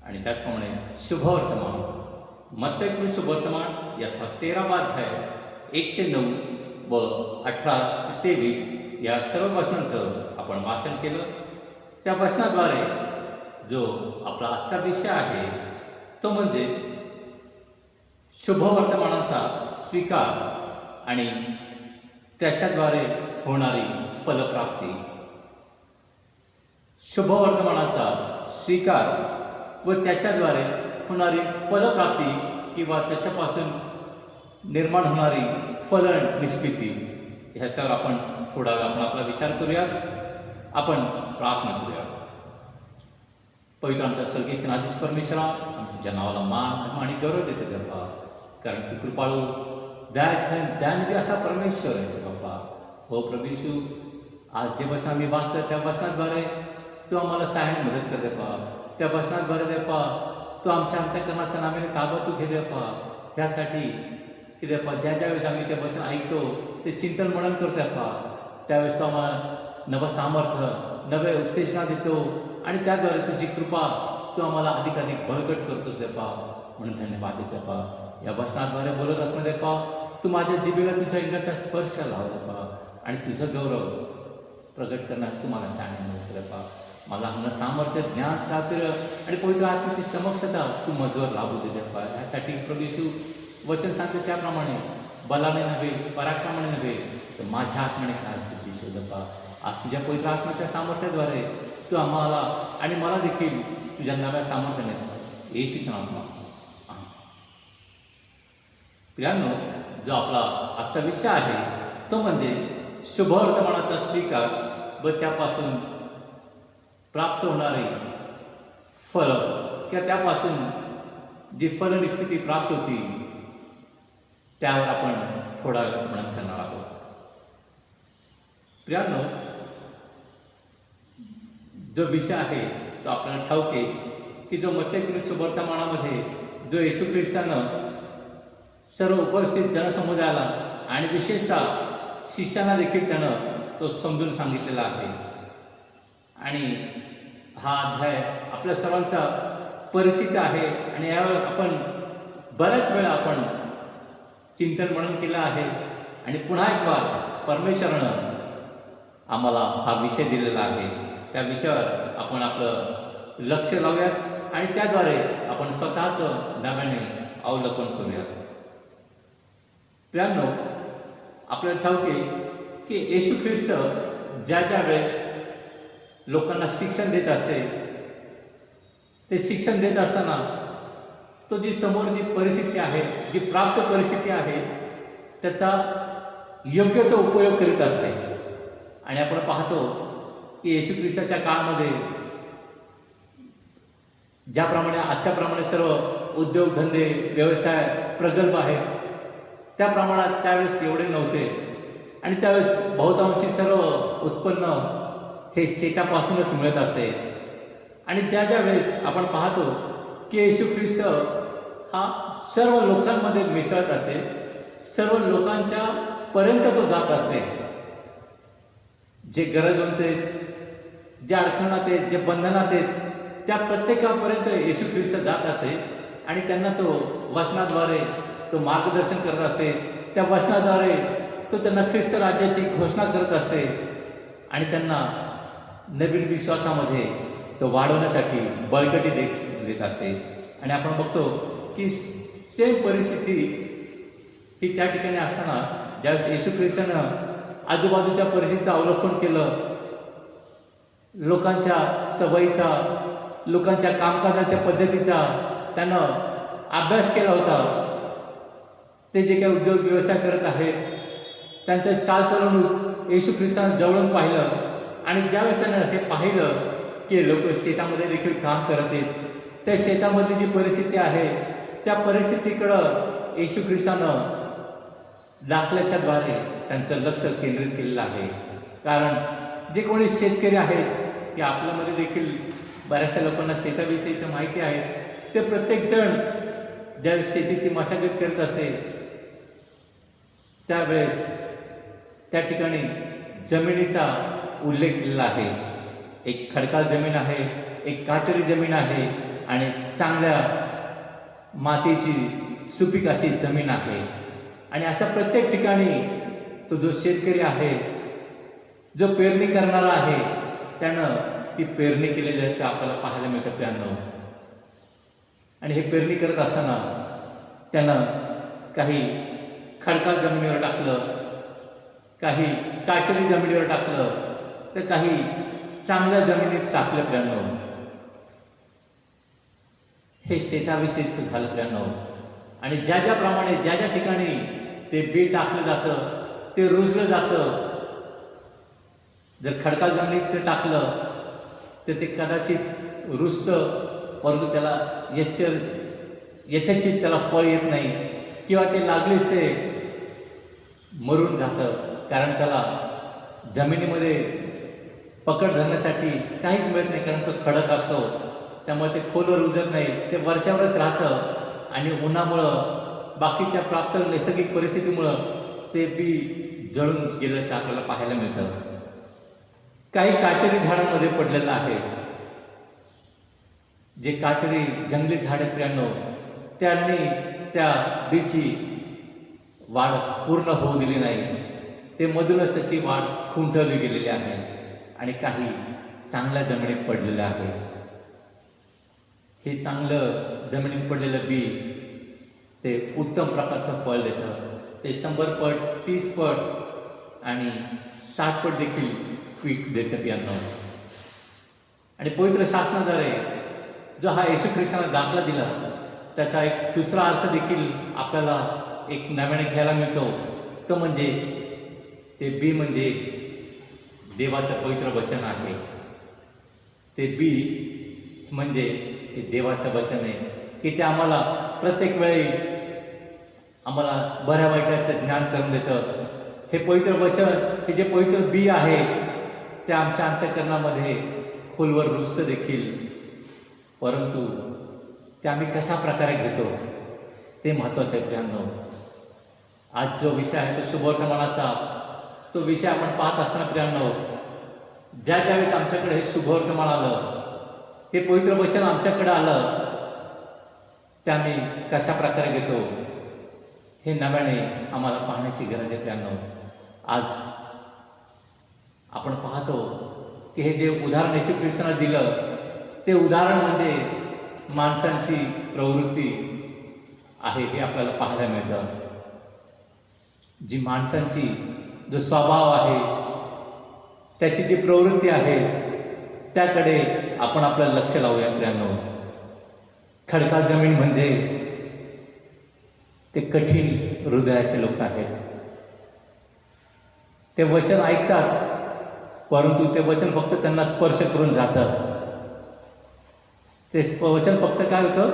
आणि त्याचप्रमाणे शुभवर्तमान मत्तई शुभवर्तमान याचा 13वा अध्याय 1-9 व 18-23 या सर्व वचनांचं आपण वाचन केलं. त्या वचनाद्वारे जो आपला आजचा विषय आहे तो म्हणजे शुभवर्तमानाचा स्वीकार आणि त्याच्याद्वारे होणारी फलप्राप्ती. शुभवर्तमानाचा स्वीकार व त्याच्याद्वारे होणारी फलप्राप्ती किंवा त्याच्यापासून निर्माण होणारी फलन निष्पत्ती ह्याच्यावर आपण थोडा वेळ आपण आपला विचार करूयात. आपण प्रार्थना करूया. पवित्र आमच्या स्वर्गीय सेनाधीश परमेश्वरा, आम्ही तुझ्या नावाला मान आणि गौरव देतो बाप्पा, कारण तू कृपाळू दयानिधी असा परमेश्वर आहे बाप्पा. हो प्रभू येशू, आज जे वचन आम्ही वाचलं त्या वचनाद्वारे तू आम्हाला सहाय्याने मदत कर देपा. त्या वचनाद्वारे देपा तू आमच्या अंतःकरणाच्या नावाने ताबा तू घे देपा. त्यासाठी की देपा ज्यावेळेस आम्ही ते वचन ऐकतो ते चिंतन मनन करतो देपा, त्यावेळेस तो आम्हाला नवं सामर्थ्य नवे उत्तेजना देतो आणि त्याद्वारे तुझी कृपा तू आम्हाला अधिकाधिक बळकट करतोस देपा, म्हणून धन्यवाद देतो देपा. या भाषणाद्वारे बोलत असणं देपा, तू माझ्या जिभेला तुझ्या इंगाचा स्पर्श लाव देपा, आणि तुझं गौरव प्रगट करण्यास तुम्हाला शहाणे मिळतो देपा. मला हवं सामर्थ्य, ज्ञान, चातुर्य आणि पवित्र आत्म्याची समक्षता तू मजवर लाभू दे देपा. यासाठी प्रभू येशू वचन सांगते त्याप्रमाणे बलाने नव्हे, पराक्रमाने नव्हे, तर माझ्या आत्म्याने काय सिद्धी शोधपा. आज तुझ्या पवित्र आत्म्याच्या सामर्थ्याद्वारे तू आम्हाला आणि मला देखील तुझ्या नव्या सामर्थ्याने येशूच्या नावात मागतो. प्रियांनो, जो आपला आजचा विषय आहे तो म्हणजे शुभवर्तमानाचा स्वीकार व त्यापासून प्राप्त होणारे फळ किंवा त्यापासून जी फलनिष्पत्ती प्राप्त होती त्यावर आपण थोडा वेळ मनन करणार आहोत. प्रियांनो, जो विषय आहे तो आपल्याला ठाऊक आहे की जो मत्तेकृत शुभवर्तमानामध्ये जो येशू ख्रिस्तानं सर्व उपस्थित जनसमुदायाला आणि विशेषतः शिष्यांना देखील त्यानं तो समजून सांगितलेला आहे. आणि हा अध्याय आपल्या सर्वांचा परिचित आहे आणि यावर आपण बऱ्याच वेळा आपण चिंतन मनन केलं आहे. आणि पुन्हा एक बार परमेश्वरानं आम्हाला हा विषय दिलेला आहे. त्या विषयावर आपण आपलं लक्ष लावूयात आणि त्याद्वारे आपण स्वतःचं नव्याने अवलोकन करूयात. प्रियांनो, आपल्याला ठाऊक आहे की येशू ख्रिस्त ज्या ज्या वेळेस लोकांना शिक्षण देत असते, ते शिक्षण देत असताना तो जी समोर जी परिस्थिती आहे, जी प्राप्त परिस्थिती आहे, त्याचा योग्य तो उपयोग करीत असते. आणि आपण पाहतो की येशू ख्रिस्ताच्या काळामध्ये ज्याप्रमाणे आजच्याप्रमाणे सर्व उद्योगधंदे व्यवसाय प्रगल्भ आहेत, त्या प्रमाणात त्यावेळेस एवढे नव्हते. आणि त्यावेळेस बहुतांशी सर्व उत्पन्न हे शेतापासूनच मिळत असे. आणि ज्या ज्या वेळेस आपण पाहतो की येशू ख्रिस्त हा सर्व लोकांमध्ये मिसळत असे, सर्व लोकांच्या पर्यंत तो जात असे. जे गरजवंत आहेत, जे अडखणात आहेत, जे बंधनात आहेत, त्या प्रत्येकापर्यंत येशू ख्रिस्त जात असे. आणि त्यांना तो वचनाद्वारे तो मार्गदर्शन करत असे. त्या वचनाद्वारे तो त्यांना ख्रिस्त राज्याची घोषणा करत असे आणि त्यांना नवीन विश्वासामध्ये तो वाढवण्यासाठी बळकटी देत असे. आणि आपण बघतो की सेम परिस्थिती ही त्या ठिकाणी असताना ज्यावेळेस येशू ख्रिस्तानं आजूबाजूच्या परिस्थितीचं अवलोकन केलं, लोकांच्या सवयीचा, लोकांच्या कामकाजाच्या पद्धतीचा त्यानं अभ्यास केला होता. ते जे काही उद्योग व्यवसाय करत आहेत त्यांचं चालचलवणूक येशू ख्रिस्तानं जवळून पाहिलं. आणि ज्यावेळेस त्यानं हे पाहिलं की लोक शेतामध्ये देखील काम करत आहेत, त्या शेतामधली जी परिस्थिती आहे त्या परिस्थितीकडं येशू ख्रिस्तानं दाखल्याच्या द्वारे त्यांचं लक्ष केंद्रित केलेलं आहे. कारण जे कोणी शेतकरी आहेत की आपल्यामध्ये देखील बऱ्याचशा लोकांना शेताविषयीची माहिती आहे, ते प्रत्येकजण ज्यावेळेस शेतीची मशागत करत असे त्यावेळेस त्या ठिकाणी जमिनीचा उल्लेख केलेला आहे. एक खडकाळ जमीन आहे, एक काटेरी जमीन आहे आणि चांगल्या मातीची सुपीक अशी जमीन आहे. आणि अशा प्रत्येक ठिकाणी तो जो शेतकरी आहे, जो पेरणी करणारा आहे, त्यानं ती पेरणी केलेल्याचं आपल्याला पाहायला मिळतं प्रियांनो. आणि हे पेरणी करत असताना त्यानं काही खडकाळ जमिनीवर टाकलं, काही काटेरी जमिनीवर टाकलं, तर काही चांगल्या जमिनीत टाकलं प्रियांनो. हे शेताविषयीचं झालं प्रियांनो. आणि ज्या ज्याप्रमाणे ज्या ज्या ठिकाणी ते बी टाकलं जातं, ते रुजलं जातं. जर खडकाळ जमिनीत ते टाकलं तर ते कदाचित रुजतं, परंतु त्याला यथेचित त्याला फळ येत नाही, किंवा ते लागलीच ते मरून जातं. कारण त्याला जमिनीमध्ये पकड धरण्यासाठी काहीच मिळत नाही, कारण तो खडक असतो. त्यामुळे ते खोलवर रुजत नाही, ते वरच्यावरच राहतं. आणि उन्हामुळं, बाकीच्या प्राप्त नैसर्गिक परिस्थितीमुळं ते बी जळून गेल्याचं आपल्याला पाहायला मिळतं. काही काटेरी झाडांमध्ये पडलेलं आहे, जे काटेरी जंगली झाडे प्रियांनो, त्यांनी त्या बीची वाढ पूर्ण होऊ दिली नाही. ते मधूनच त्याची वाढ खुंटवली गेलेली आहे आणि काही चांगल्या जमिनीत पडलेलं आहे. हे चांगलं जमिनीत पडलेलं बी ते उत्तम प्रकारचं फळ देतं. ते 100 पट, 30 पट आणि 60 पट देखील पीक देतं प्रियांनो. आणि पवित्र शासनाद्वारे जो हा येशू ख्रिस्ताने दाखला दिला, त्याचा एक दुसरा अर्थ देखील आपल्याला एक नव्याने घ्यायला मिळतो. तो म्हणजे ते बी म्हणजे देवाचं पवित्र वचन आहे. ते बी म्हणजे ते देवाचं वचन आहे की ते आम्हाला प्रत्येक वेळी आम्हाला बऱ्या वाईटाचं ज्ञान करून देतं. हे पवित्र वचन, हे जे पवित्र बी आहे ते आमच्या अंतःकरणामध्ये खोलवर रुजतं देखील, परंतु ते आम्ही कशा प्रकारे घेतो ते महत्त्वाचं आहे प्रियांनो. आज जो विषय आहे तो शुभवर्तमानाचा, तो विषय आपण पाहत असताना प्रियांनो, ज्यावेळेस आमच्याकडे हे शुभवर्तमान आलं, हे पवित्र वचन आमच्याकडे आलं, ते आम्ही कशा प्रकारे घेतो हे नव्याने आम्हाला पाहण्याची गरज आहे प्रियांनो. आज आपण पाहतो की हे जे उदाहरण येशू ख्रिस्ताने दिलं, ते उदाहरण म्हणजे माणसांची प्रवृत्ती आहे हे आपल्याला पाहायला मिळतं. जी माणसांची जो स्वभाव आहे, त्याची जी प्रवृत्ती आहे, त्याकडे आपण आपलं लक्ष लावूया प्रियांनो. खडकाळ जमीन म्हणजे ते कठीण हृदयाचे लोक आहेत. ते वचन ऐकतात, परंतु ते वचन फक्त त्यांना स्पर्श करून जातं. ते वचन फक्त काय होतं,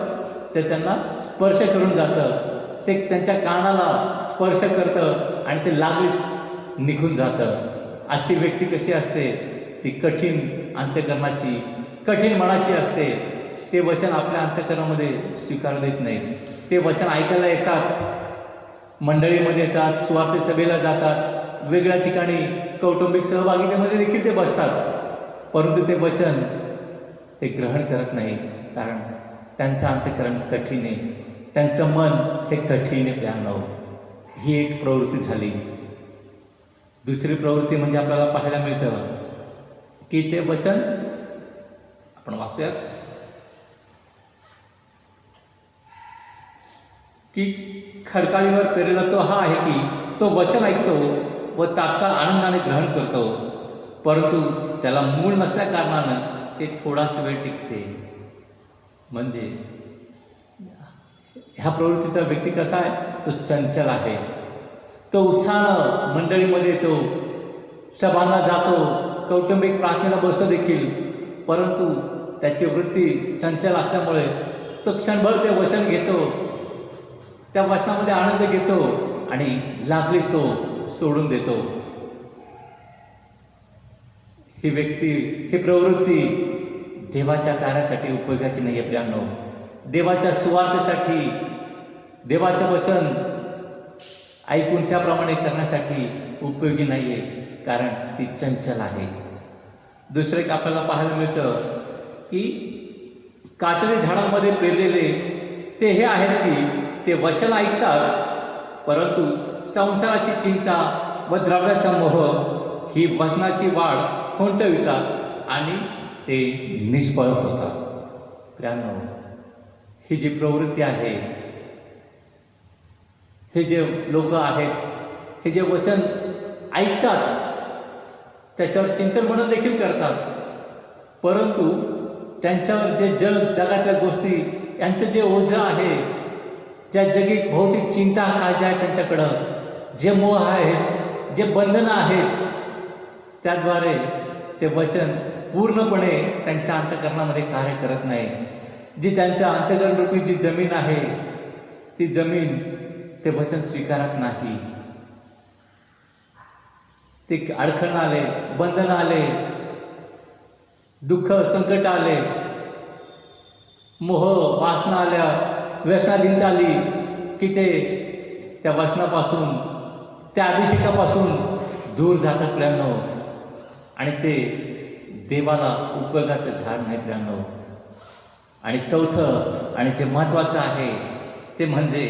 ते त्यांना स्पर्श करून जातं. ते त्यांच्या कानाला स्पर्श करतं आणि ते लागलीच निघून जातं. अशी व्यक्ती कशी असते, ती कठीण अंतःकरणाची, कठीण मनाची असते. ते वचन आपल्या अंतःकरणामध्ये स्वीकार देत नाही. ते वचन ऐकायला येतात, मंडळीमध्ये येतात, सुवार्ते सभेला जातात, वेगळ्या ठिकाणी कौटुंबिक सहभागितेमध्ये देखील ते बसतात, परंतु ते वचन ते ग्रहण करत नाही, कारण त्यांचं अंतःकरण कठीण आहे, त्यांचं मन हे कठीण आहे प्रियांनो. ही एक प्रवृत्ती झाली. दुसरी प्रवृत्ती म्हणजे आपल्याला पाहायला मिळतं की ते वचन आपण वाचूयात की खडकाळीवर पेरलेला तो हा आहे की तो वचन ऐकतो व तात्काळ आनंदाने ग्रहण करतो, परंतु त्याला मूळ नसल्या कारणानं ते थोडाच वेळ टिकते. म्हणजे ह्या प्रवृत्तीचा व्यक्ती कसा आहे, तो चंचल आहे. तो उत्साहानं मंडळीमध्ये येतो, सभांना जातो, कौटुंबिक प्रार्थनेला बसतो देखील, परंतु त्याची वृत्ती चंचल असल्यामुळे तो क्षणभर ते वचन घेतो, त्या वचनामध्ये आनंद घेतो आणि लागलीच तो सोडून देतो. ही व्यक्ती, ही प्रवृत्ती देवाच्या कार्यासाठी उपयोगाची नाही आहे प्रियांनो. देवाच्या सुवार्तेसाठी, देवाचं वचन ऐकून त्याप्रमाणे करण्यासाठी उपयोगी नाही आहे, कारण ती चंचल आहे. दुसरं एक आपल्याला पाहायला मिळतं की काटेरी झाडांमध्ये पेरलेले ते हे आहेत की ते वचन ऐकतात, परंतु संसाराची चिंता व द्रव्याचा मोह ही वचनाची वाढ खुंटवितात आणि ते निष्फळ होतात. प्रियांनो, ही जी प्रवृत्ती आहे, हे जे लोक आहेत, हे जे वचन ऐकतात, त्याच्यावर चिंतन मनन देखील करतात, परंतु त्यांच्यावर जे जगातल्या गोष्टी, यांचं जे ओझं आहे, ज्या जगिक भौतिक चिंता काळज्या आहेत त्यांच्याकडं, जे मोह आहेत, जे बंधनं आहेत, त्याद्वारे ते वचन पूर्णपणे त्यांच्या अंतःकरणामध्ये कार्य करत नाही. जी त्यांच्या अंतःकरणरूपी जी जमीन आहे, ती जमीन ते वचन स्वीकारत नाही. ते अडखण आले, बंधन आले, दुःख संकट आले, मोह वासना आल्या, व्यसनाधीनता आली की ते त्या वचनापासून, त्या अभिषेकापासून दूर जातात प्रियांनो, आणि ते देवाला उपयोगाचं झाड नाही प्रियांनो. आणि चौथं आणि जे महत्त्वाचं आहे ते म्हणजे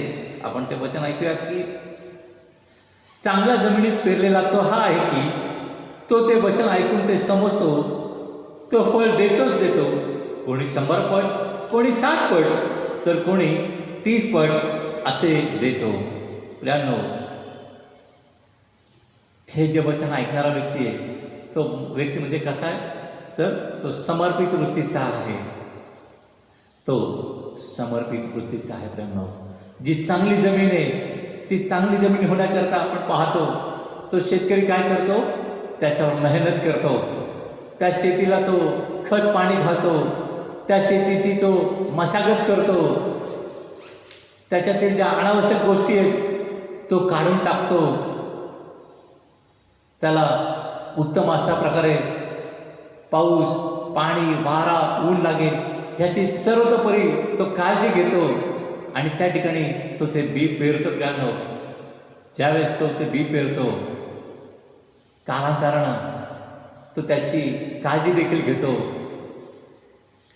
आपण ते वचन ऐकूया की चांगल्या जमिनीत पेरलेला तो हा आहे की तो ते वचन ऐकून ते समजतो, तो फळ देतोच देतो. कोणी 100 पट, कोणी 60 पट, तर कोणी 30 पट असे देतो. मुलांनो, हे जे वचन ऐकणारा व्यक्ती आहे तो व्यक्ती म्हणजे कसा आहे, तर तो समर्पित वृत्तीचा आहे. तो समर्पित वृत्तीचा आहे. मुलांनो, जी चांगली जमीन आहे ती चांगली जमीन होण्याकरता आपण पाहतो तो शेतकरी काय करतो, त्याच्यावर मेहनत करतो, त्या शेतीला तो खत पाणी घालतो, त्या शेतीची तो मशागत करतो, त्याच्यातील ज्या अनावश्यक गोष्टी आहेत तो काढून टाकतो, त्याला उत्तम अशा प्रकारे पाऊस पाणी वारा ऊन लागेल ह्याची सर्वतोपरी तो काळजी घेतो आणि त्या ठिकाणी तो ते बी पेरतो. प्यानो, ज्यावेळेस तो ते बी पेरतो कालांतरानं तो त्याची काळजी देखील घेतो.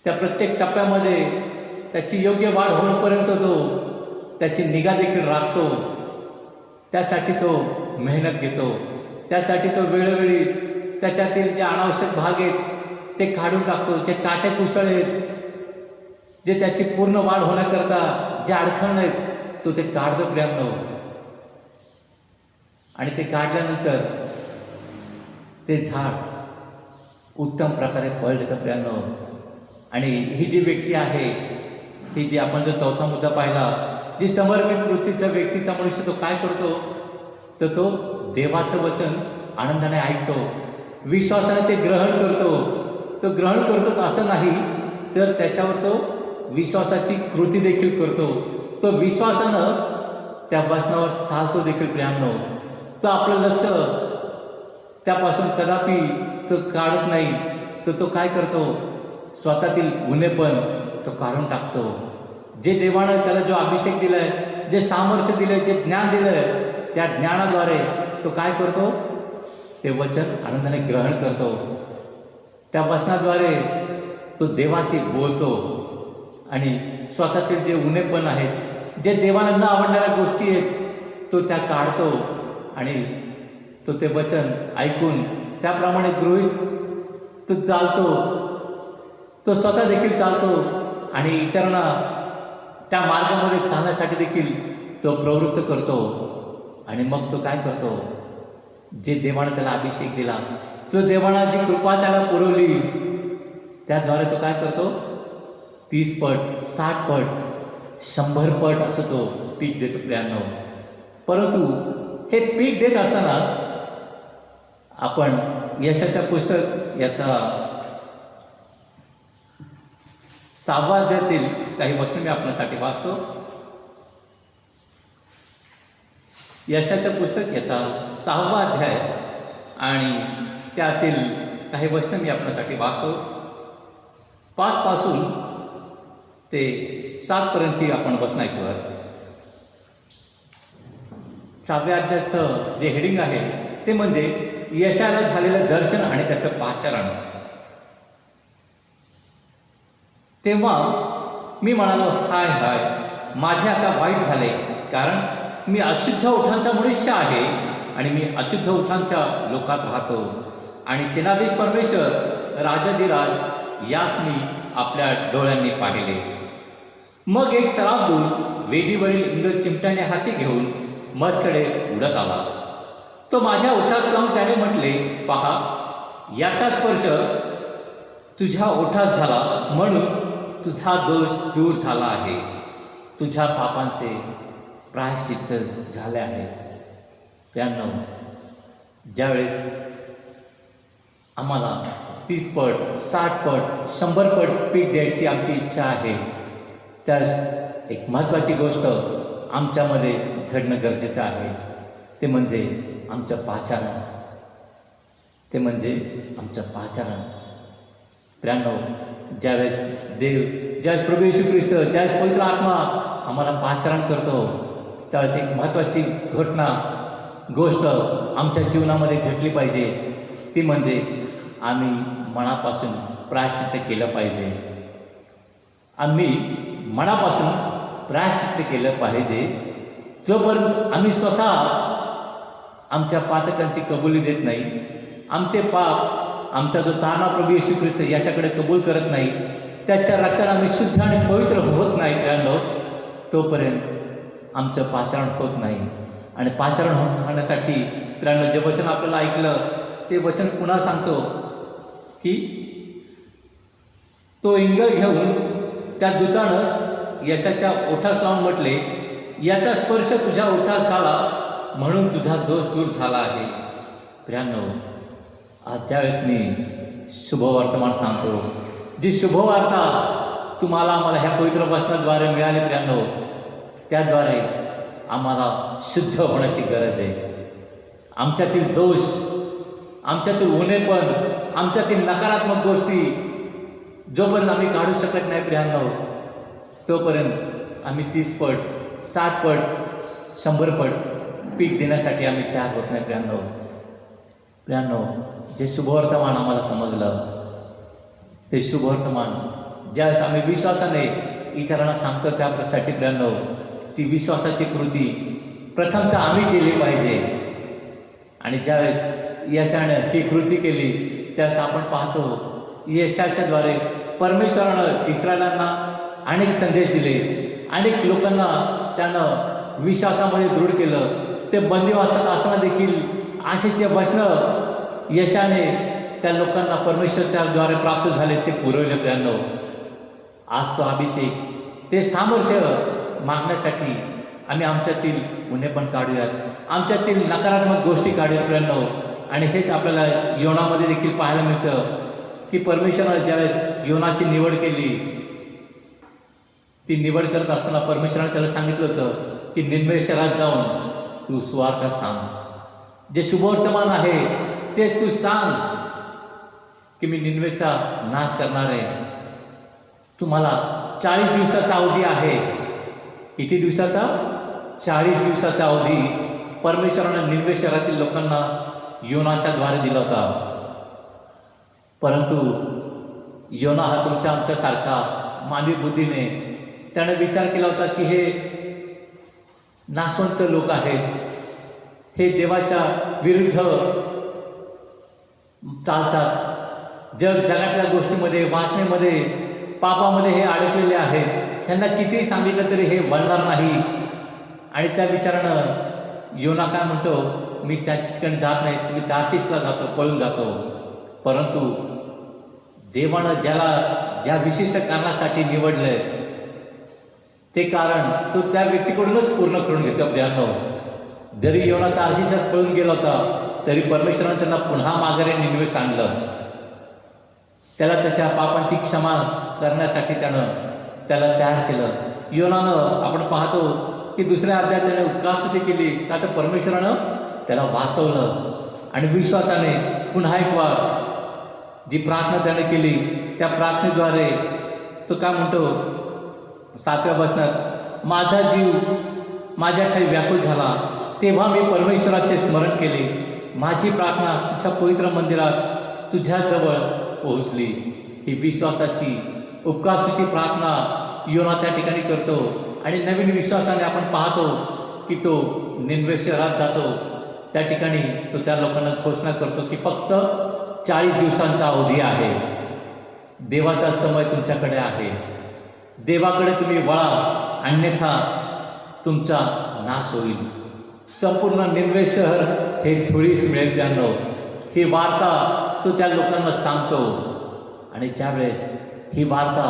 त्या प्रत्येक टप्प्यामध्ये त्याची योग्य वाढ होईपर्यंत तो त्याची निगा देखील राखतो. त्यासाठी तो मेहनत घेतो, त्यासाठी तो वेळोवेळी त्याच्यातील जे अनावश्यक भाग आहेत ते काढून टाकतो. जे काटे कुसळ आहेत, जे त्याची पूर्ण वाढ होण्याकरता जे अडखळण आहेत तो ते काढतो. प्रेमनो, आणि ते काढल्यानंतर ते झाड उत्तम प्रकारे फळ देतं. प्रेमनो, आणि ही जी व्यक्ती आहे, ही जी आपण जो चौथा मुद्दा पाहिला, जी समर्पित वृत्तीचा व्यक्तीचा मनुष्य तो काय करतो, तर तो देवाचं वचन आनंदाने ऐकतो, विश्वासाने ते ग्रहण करतो. तो ग्रहण करतोच असं नाही, तर त्याच्यावर तो विश्वासाची कृती देखील करतो. तो विश्वासानं त्या वचनावर चालतो देखील. प्रेमानो, तो आपलं लक्ष त्यापासून कदापि तो काढत नाही, तर तो काय करतो, स्वतःतील गुन्हेपण तो काढून टाकतो. जे देवानं त्याला जो अभिषेक दिलाय, जे सामर्थ्य दिलंय, जे ज्ञान दिलंय, त्या ज्ञानाद्वारे तो काय करतो, ते वचन आनंदाने ग्रहण करतो. त्या वचनाद्वारे तो देवाशी बोलतो आणि स्वतःतील जे उणेपण आहेत, जे देवाला न आवडणाऱ्या गोष्टी आहेत, तो त्या काढतो आणि तो ते वचन ऐकून त्याप्रमाणे गृहीत तो चालतो. तो स्वतः देखील चालतो आणि इतरांना त्या मार्गामध्ये चालण्यासाठी देखील तो प्रवृत्त करतो. आणि मग तो काय करतो, जे देवानं त्याला अभिषेक दिला, जो देवानं जी कृपा त्याला पुरवली, त्याद्वारे तो काय करतो, 30 पट 60 पट 100 पट असं तो पीक देतो. प्रियांनो, परंतु हे पीक देत असताना आपण यशाच्या पुस्तक याचा 6व्या अध्यायातील काही वचन मी आपल्यासाठी वाचतो. यशाचं पुस्तक याचा 6वा अध्याय आणि त्यातील काही वचन मी आपल्यासाठी वाचतो. 5 पासून ते 7 पर्यंतची आपण वचन ऐकूया. 6व्या अध्यायाचं जे हेडिंग आहे ते म्हणजे यशाला झालेलं दर्शन आणि त्याचं पाचारण. तेव्हा मी म्हणालो, हाय हाय, माझे आता वाईट झाले, कारण मी अशुद्ध ओठांचा मनुष्य आहे आणि मी अशुद्ध ओठांच्या लोकात राहतो. आणि सेनाधीश परमेश्वर राजाधिराज यास मी आपल्या डोळ्यांनी पाहिले. मग एक सराफदूत वेदीवरील इंद्र चिमट्याने हाती घेऊन मजकडे उडत आला. तो माझ्या ओठास लावून त्याने म्हटले, पहा, याचा स्पर्श तुझ्या ओठास झाला, म्हणून तुझा दोष दूर झाला आहे, तुझ्या पापांचे प्रायश्चित्त झाले आहे. त्यांना ज्यावेळेस आम्हाला 30 पट 60 पट 100 पट पीक द्यायची आमची इच्छा आहे, त्यास एक महत्त्वाची गोष्ट आमच्यामध्ये घडणं गरजेचं आहे. ते म्हणजे आमचं पाचारण. ते म्हणजे आमचं पाचारण. प्रियांनो, ज्यावेळेस देव, ज्यावेळेस प्रभू येशू ख्रिस्त, ज्यावेळेस पवित्र आत्मा आम्हाला पाचारण करतो, त्यावेळेस एक महत्त्वाची गोष्ट आमच्या जीवनामध्ये घडली पाहिजे. ती म्हणजे आम्ही मनापासून प्रायश्चित्त केलं पाहिजे. आम्ही मनापासून प्रायश्चित्त केलं पाहिजे. जोपर्यंत आम्ही स्वतः आमच्या पातकांची कबुली देत नाही, आमचे पाप, आमचा जो तारणा प्रभू येशू ख्रिस्त याच्याकडे कबूल करत नाही, त्याच्या रक्ताने आम्ही शुद्ध आणि पवित्र होत नाही मित्रांनो, तोपर्यंत आमचं पाचारण होत नाही. आणि पाचारण होण्यासाठी मित्रांनो जे वचन आपल्याला ऐकलं ते वचन पुन्हा सांगतो की तो इंगळ घेऊन त्या दूतानं यशाच्या ओठास लावून म्हटले, याचा स्पर्श तुझ्या ओठास झाला म्हणून तुझा दोष दूर झाला आहे. प्रियांनो, आज ज्यावेळेस मी शुभवर्तमान सांगतो, जी शुभवार्ता तुम्हाला आम्हाला ह्या पवित्र वचनाद्वारे मिळाली प्रियांनो, त्याद्वारे आम्हाला शुद्ध होण्याची गरज आहे. आमच्यातील दोष, आमच्यातील उणेपण, आमच्यातील नकारात्मक गोष्टी जोपर्यंत आम्ही काढू शकत नाही प्रियांनो, तोपर्यंत आम्ही 30 पट, 60 पट, 100 पट पीक देण्यासाठी आम्ही तयार होत नाही प्रियांनो. प्रियांनो, जे शुभवर्तमान आम्हाला समजलं, ते शुभवर्तमान ज्यावेळेस आम्ही विश्वासाने इतरांना सांगतो त्यासाठी प्रियांनो, ती विश्वासाची कृती प्रथमतः आम्ही केली पाहिजे. आणि ज्यावेळेस यशानं ही कृती केली त्यावेळेस आपण पाहतो यशाच्याद्वारे परमेश्वरानं इस्रायलांना अनेक संदेश दिले, अनेक लोकांना त्यानं विश्वासामध्ये दृढ केलं. ते बंदिवासात असताना देखील आशेचे वचनं यशाने त्या लोकांना परमेश्वरच्या द्वारे प्राप्त झाले, ते पुरवले प्रियांनो. आज तो अभिषेक, ते सामर्थ्य मागण्यासाठी आम्ही आमच्यातील गुन्हेपण काढूयात, आमच्यातील नकारात्मक गोष्टी काढूयात प्रियांनो. आणि हेच आपल्याला योनामध्ये देखील पाहायला मिळतं की परमेश्वरानं ज्यावेळेस योनाची निवड केली, ती निवड करत असताना परमेश्वराने त्याला सांगितलं होतं की निनवे शहरात जाऊन तू सुवार्ता सांग, जे शुभवर्तमान आहे ते तू सांग की मी निनवेचा नाश करणार आहे. तुम्हाला 40 दिवसाचा अवधी आहे. किती दिवसाचा? 40 दिवसाचा अवधी परमेश्वरानं निनवे शहरातील लोकांना योनाच्या द्वारे दिला होता. परंतु योना हा तुमच्या आमच्यासारखा मानवी बुद्धीने त्याने विचार केला होता की हे नाशवंत लोक आहेत, हे देवाच्या विरुद्ध चालतात, जगातल्या गोष्टीमध्ये, वासनेमध्ये, पापामध्ये हे अडकलेले आहेत, ह्यांना कितीही सांगितलं तरी हे वळणार नाही. आणि त्या विचारानं योना काय म्हणतो, मी त्या ठिकाणी जात नाही, मी तार्शीसला जातो, पळून जातो. परंतु देवानं ज्या विशिष्ट कारणासाठी निवडलंय ते कारण तो त्या व्यक्तीकडूनच पूर्ण करून घेतो प्रियांनो. जरी योना तार्शीसच पळून गेला होता तरी परमेश्वरानं त्यांना पुन्हा माघारी निनवेस आणलं. त्याला त्याच्या पापांची क्षमा करण्यासाठी त्याला तयार केलं. योनानं आपण पाहतो की दुसऱ्या अध्यायात त्याने उपकारस्तुती केली, का तर परमेश्वरानं त्याला वाचवलं. आणि विश्वासाने पुन्हा एक वार जी प्रार्थना त्याने केली, त्या प्रार्थनेद्वारे तो काय म्हणतो 7व्या वचनात, माझा जीव माझ्या ठाई व्याकुळ झाला, तेव्हा मी परमेश्वराचे स्मरण केले, माझी प्रार्थना तुझ्या पवित्र मंदिरात तुझ्याजवळ पोहोचली. ही विश्वासाची उपकाराची प्रार्थना योना त्या ठिकाणी करतो. आणि नवीन विश्वासाने आपण पाहतो की तो निनवे शहरात जातो. त्या ठिकाणी तो त्या लोकांना घोषणा करतो की फक्त 40 दिवसांचा अवधी आहे, देवाचा समय तुमच्याकडे आहे, देवाकडे तुम्ही वळा, अन्यथा तुमचा नाश होईल. संपूर्ण निनवे शहर हे धुळीस मिळेल प्रियांनो. ही वार्ता तो त्या लोकांना सांगतो. आणि ज्यावेळेस ही वार्ता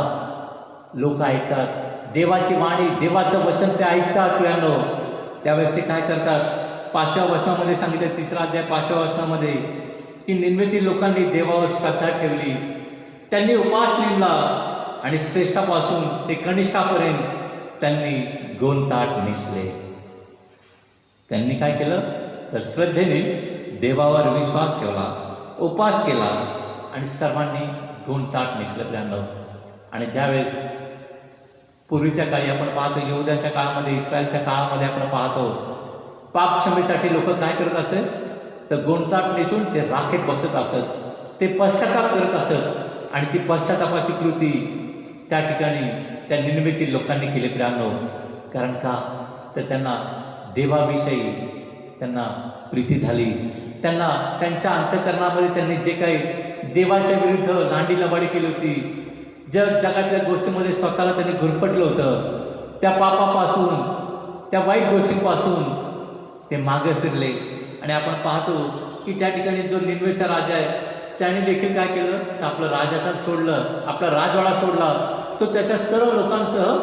लोक ऐकतात, देवाची वाणी, देवाचं वचन ते ऐकतात प्रियांनो, त्यावेळेस ते काय करतात? 5व्या वचनामध्ये सांगितलं, 3रा अध्याय 5व्या वचनामध्ये, की निनवेतील लोकांनी देवावर श्रद्धा ठेवली, त्यांनी उपास नेमला आणि श्रेष्ठापासून ते कनिष्ठापर्यंत त्यांनी गोनताट नेसले. त्यांनी काय केलं तर श्रद्धेने देवावर विश्वास ठेवला, उपास केला आणि सर्वांनी गोनताट नेसलं प्रियांनो. आणि ज्यावेळेस पूर्वीच्या काळी आपण पाहतो, यहुद्यांच्या काळामध्ये, इस्रायलच्या काळामध्ये आपण पाहतो, पाप क्षमेसाठी लोक काय करत असत तर गोनताट नेसून ते राखेत बसत असत, ते पश्चाताप करत असत. आणि ती पश्चातापाची कृती त्या ठिकाणी त्या निनिवेतील लोकांनी केले प्रियांनो. कारण का तर त्यांना देवाविषयी त्यांना प्रीती झाली. त्यांना त्यांच्या अंतःकरणामध्ये त्यांनी जे काही देवाच्या विरुद्ध लांडी लबाडी केली होती, जगातल्या गोष्टीमध्ये स्वतःला त्यांनी गुरफटलं होतं, त्या पापापासून त्या वाईट गोष्टींपासून ते मागे फिरले. आणि आपण पाहतो की त्या ठिकाणी जो निनवेचा राजा आहे त्याने देखील काय केलं तर आपलं राजसाद सोडलं, आपला राजवाडा सोडला. तो त्याच्या सर्व लोकांसह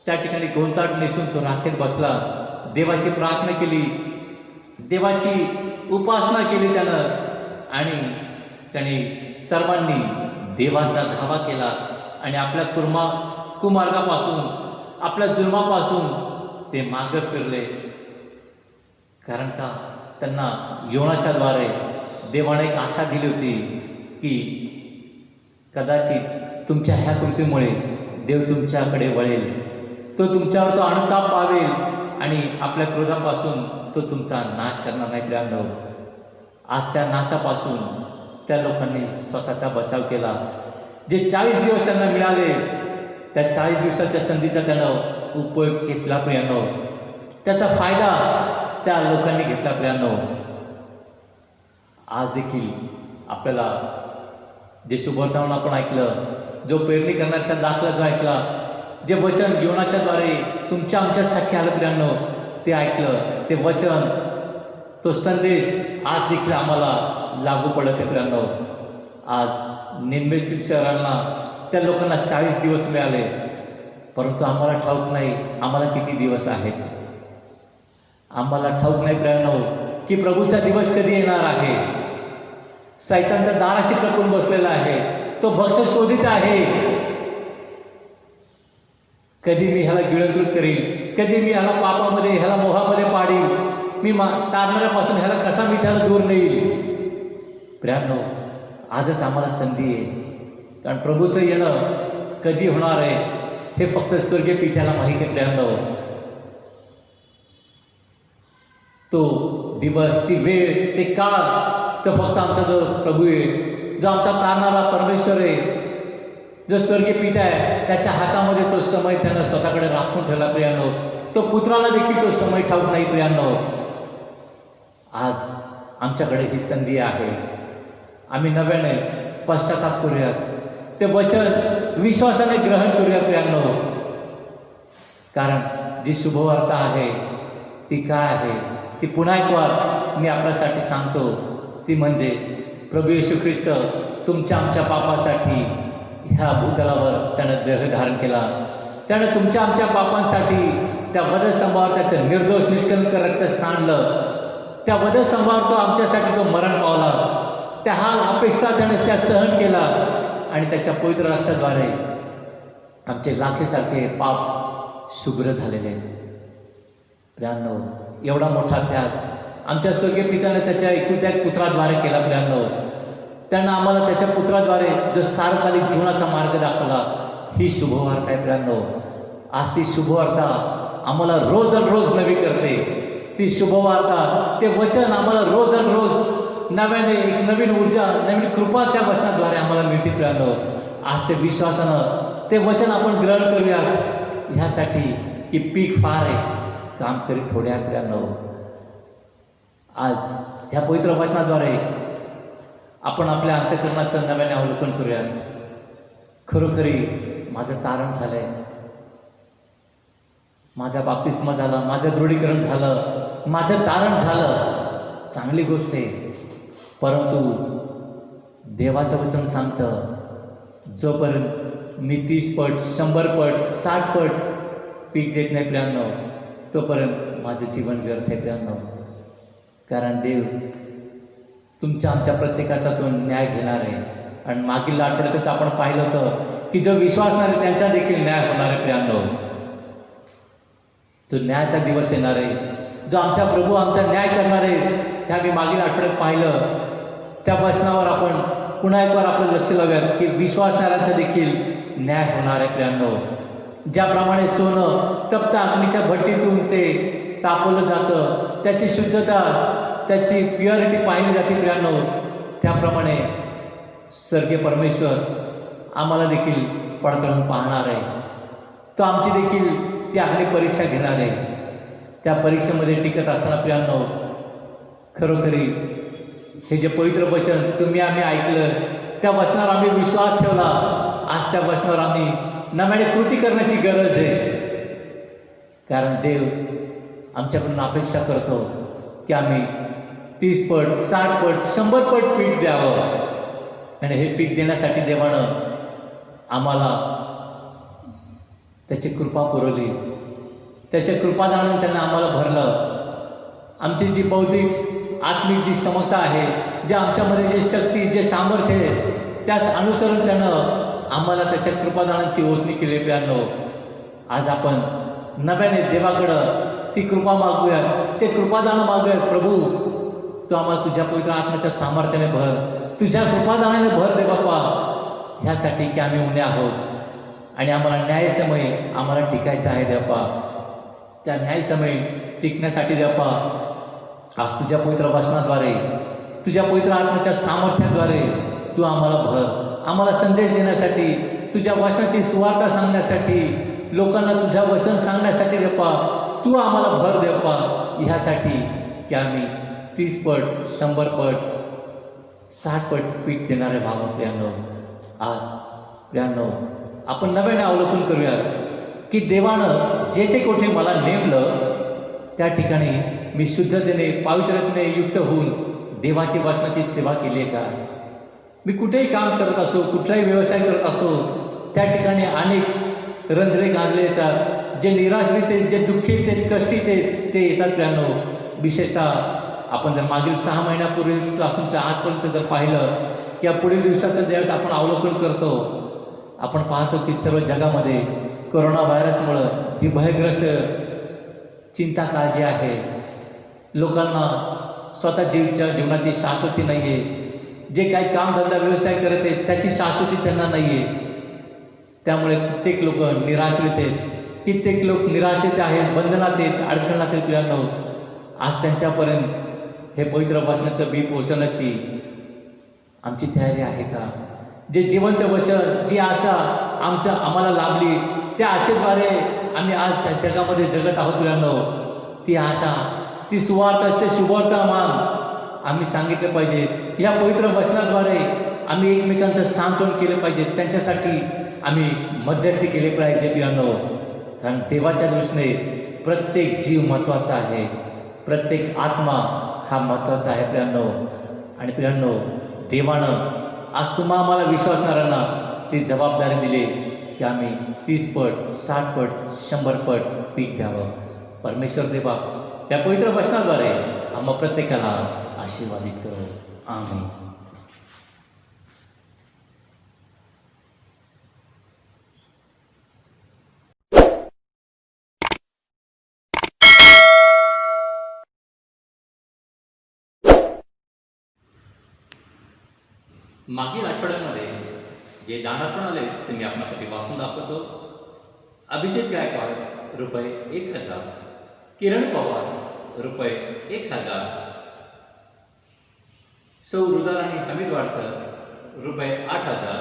त्या ठिकाणी गोंताट नेसून तो राखेत बसला. देवाची प्रार्थना केली, देवाची उपासना केली त्यानं, आणि त्याने सर्वांनी देवाचा धावा केला आणि आपल्या कुमार्गापासून, आपल्या जुलमापासून ते मागं फिरले. कारण का त्यांना योनाच्या द्वारे देवाने एक आशा दिली होती की कदाचित तुमच्या ह्या कृतीमुळे देव तुमच्याकडे वळेल, तो तुमच्यावर तो अनुताप पावेल आणि आपल्या क्रोधापासून तो तुमचा नाश करणार नाही प्रियांनो. आज त्या नाशापासून त्या लोकांनी स्वतःचा बचाव केला. जे 40 दिवस त्यांना मिळाले त्या 40 दिवसाच्या संधीचा त्यानं उपयोग घेतला प्रियांनो. त्याचा फायदा त्या लोकांनी घेतला प्रियांनो. आज देखील आपल्याला जे शुभवर्तमान आपण ऐकलं, जो पेरणी करण्याचा दाखला जो ऐकला, जे वचन योनाच्या द्वारे तुमच्या आमच्यासाठी आलं प्रियांनो, ते ऐकलं, ते वचन, तो संदेश आज देखील आम्हाला लागू पडत आहे प्रियांनो. आज निनवे शहरांना त्या लोकांना 40 दिवस मिळाले, परंतु आम्हाला ठाऊक नाही आम्हाला किती दिवस आहेत. आम्हाला ठाऊक नाही प्रियांनो की प्रभूचा दिवस कधी येणार आहे. सैतानच्या दाराशी टपून बसलेला आहे, तो भक्ष शोधित आहे. कधी मी ह्याला गिळंकृत करील, कधी मी ह्याला पापामध्ये, ह्याला मोहामध्ये पाडील, मी तारणाऱ्यापासून ह्याला कसा मी त्याला दूर नेईल. प्रियांनो, आजच आम्हाला संधी आहे, कारण प्रभूचं येणं कधी होणार आहे हे फक्त स्वर्गीय पित्याला माहिती आहे प्रियांनो. तो दिवस, ती वेळ, ते काळ, तो फक्त आमचा जो प्रभू आहे, जो आमचा तारणारा परमेश्वर आहे, जो स्वर्गीय पिता आहे, त्याच्या हातामध्ये तो समय त्यानं स्वतःकडे राखून ठेवला प्रियांनो. तो पुत्राला देखील तो समय ठाऊक नाही प्रियांनो. आज आमच्याकडे ही संधी आहे. आम्ही नव्याने पश्चाताप करूयात, ते वचन विश्वासाने ग्रहण करूया प्रियांनो. कारण जी शुभवार्ता आहे ती काय आहे ती पुन्हा एक वार मी आपल्यासाठी सांगतो. ती म्हणजे प्रभू येशू ख्रिस्त तुमच्या आमच्या पापासाठी ह्या भूतलावर त्यानं देह धारण केला. त्यानं तुमच्या आमच्या पापांसाठी त्या वधस्तंभावर त्याचं निर्दोष निष्कलंक रक्त सांडलं. त्या वधस्तंभावर तो आमच्यासाठी तो मरण पावला. त्या हाल अपेक्षा त्याने त्या सहन केला आणि त्याच्या पवित्र रक्ताद्वारे आमचे लाखेसारखे पाप शुभ्र झालेले आहेत. प्रियांनो, एवढा मोठा त्याग आमच्या स्वर्गीय पित्याने त्याच्या एकुलत्या एक पुत्राद्वारे केला प्रियांनो. त्यानं आम्हाला त्याच्या पुत्राद्वारे जो सार्वकालिक जीवनाचा मार्ग दाखवला. ही शुभवार्ता आहे प्रियांनो. आज ती शुभवार्ता आम्हाला रोज नवी करते. ती शुभवार्ता, ते वचन आम्हाला रोज नव्याने एक नवीन ऊर्जा, नवीन कृपा त्या वचनाद्वारे आम्हाला मिळते प्रियांनो. आज ते विश्वासानं ते वचन आपण ग्रहण करूया ह्यासाठी की पीक फार आहे, काम करीत थोडे आहे प्रियांनो. आज ह्या पवित्र वचनाद्वारे आपण आपल्या अंतःकरणाचं नव्याने अवलोकन करूया. खरोखरी माझं तारण झालं आहे, माझा बाप्तिस्मा झाला, माझं दृढीकरण झालं, माझं तारण झालं, चांगली गोष्ट आहे. परंतु देवाचं वचन सांगतं, जोपर्यंत मी 30 पट, 100 पट, 60 पट पीक देत नाही प्रियांनो, तोपर्यंत माझं जीवन व्यर्थ आहे प्रियांनो. कारण देव तुमच्या आमच्या प्रत्येकाचा तो न्याय घेणार आहे. आणि मागील आठवड्यातच आपण पाहिलं होतं की जो विश्वासणार आहे त्यांचा देखील न्याय होणार आहे प्रियांनो. जो न्यायाचा दिवस येणार आहे, जो आमचा प्रभू आमचा न्याय करणार आहे, हे आम्ही मागील आठवड्यात पाहिलं. त्या वचनावर आपण पुन्हा एक वार आपलं लक्ष लावूयात की विश्वासणाऱ्यांचा देखील न्याय होणार आहे प्रियांनो. ज्याप्रमाणे सोनं तप्त अग्नीच्या भट्टीतून ते तापवलं जातं, त्याची शुद्धता, त्याची प्युरिटी पाहिली जाते प्रियांनो, त्याप्रमाणे स्वर्गीय परमेश्वर आम्हाला देखील पडताळून पाहणार आहे. तो आमची देखील ती अग्नी परीक्षा घेणार आहे. त्या परीक्षेमध्ये टिकत असताना प्रियांनो, खरोखरी हे जे पवित्र वचन तुम्ही आम्ही ऐकलं, त्या वचनावर आम्ही विश्वास ठेवला. आज त्या वचनावर आम्ही नव्याने कृती करण्याची गरज आहे. कारण देव आमच्याकडून अपेक्षा करतो की आम्ही 30 पट, 60 पट, 100 पट पीक द्यावं. आणि हे पीक देण्यासाठी देवानं आम्हाला त्याची कृपा पुरवली. त्याच्या कृपा जाणून त्यांना आम्हाला भरलं. आमची जी बौद्धिक आत्मिक जी समता आहे, जे आमच्यामध्ये जे शक्ती, जे सामर्थ्य आहे, त्यास अनुसरून त्यानं आम्हाला त्याच्या कृपादानांची ओढणी केली. प्रियांनो, आज आपण नव्याने देवाकडं ती कृपा मागूया, ते कृपादानं मागूया. प्रभू, तू आम्हाला तुझ्या पवित्र आत्म्याच्या सामर्थ्याने भर, तुझ्या कृपादानाने भर दे बाप्पा, ह्यासाठी की आम्ही उणे आहोत आणि आम्हाला न्यायसमयी आम्हाला टिकायचं आहे देवा. त्या न्यायसमयी टिकण्यासाठी देवा आज तुझ्या पवित्र वचनाद्वारे, तुझ्या पवित्र आत्म्याच्या सामर्थ्याद्वारे तू आम्हाला भर. आम्हाला संदेश देण्यासाठी, तुझ्या वचनाची सुवार्ता सांगण्यासाठी, लोकांना तुझ्या वचन सांगण्यासाठी देवा तू आम्हाला भर देवा. ह्यासाठी की आम्ही 30 पट, 100 पट, 60 पट पीक देणारे भाव. प्रियांनो, आज प्रियांनो, आपण नव्याने अवलोकन करूया की देवानं जेथे कोठे मला नेमलं त्या ठिकाणी मी शुद्धतेने, पवित्रतेने युक्त होऊन देवाची वचनाची सेवा केली आहे का? मी कुठेही काम करत असो, कुठलाही व्यवसाय करत असो, त्या ठिकाणी अनेक रंजले गाजले येतात. जे निराश्रित आहेत, जे दुःखित आहेत, कष्टित आहेत, ते येतात. प्रियांनो, विशेषतः आपण जर मागील 6 महिन्यापूर्वीपासूनचं आजपर्यंत जर पाहिलं किंवा पुढील दिवसाचं ज्यावेळेस आपण अवलोकन करतो, आपण पाहतो की सर्व जगामध्ये कोरोना व्हायरसमुळं जी भयग्रस्त चिंता काळजी आहे, लोकांना स्वतः जीवनाची शाश्वती नाही आहे. जे काही कामधंदा व्यवसाय करत आहेत त्याची शाश्वती त्यांना नाही आहे. त्यामुळे कित्येक लोक निराश्रित आहेत, कित्येक लोक निराशेत आहेत, बंधनात आहेत, अडकणात आहेत. प्रियांनो, आज त्यांच्यापर्यंत हे पवित्र वचनाचं बी पोहोचवण्याची आमची तयारी आहे का? जे जिवंत वचन, जी आशा आम्हाला लाभली, त्या आशेद्वारे आम्ही आज या जगामध्ये जगत आहोत. प्रियांनो, ती आशा, ती सुवार्ता, ते शुभवर्तमान आम्ही सांगितलं पाहिजे. या पवित्र वचनाद्वारे आम्ही एकमेकांचं सांत्वन केलं पाहिजे, त्यांच्यासाठी आम्ही मध्यस्थी केले पाहिजे. प्रियांनो, कारण देवाच्या दृष्टीने प्रत्येक जीव महत्त्वाचा आहे, प्रत्येक आत्मा हा महत्त्वाचा आहे. प्रियांनो, आणि प्रियांनो, देवानं आज आम्हाला विश्वासणाऱ्यांना ती जबाबदारी दिली की आम्ही 30 पट, 60 पट, 100 पट पीक द्यावं. परमेश्वर देवा त्या पवित्र वचनाद्वारे आम्हा प्रत्येकाला आशीर्वादित करो. आमेन. मागील आठवड्यामध्ये जे दानार्पण आले ते मी आपणासाठी वाचून दाखवतो. अभिजित गायकवाड रुपये 1000, किरण पवार रुपये 1000, सौ रुदाराणी हमीद वाडकर रुपये 8000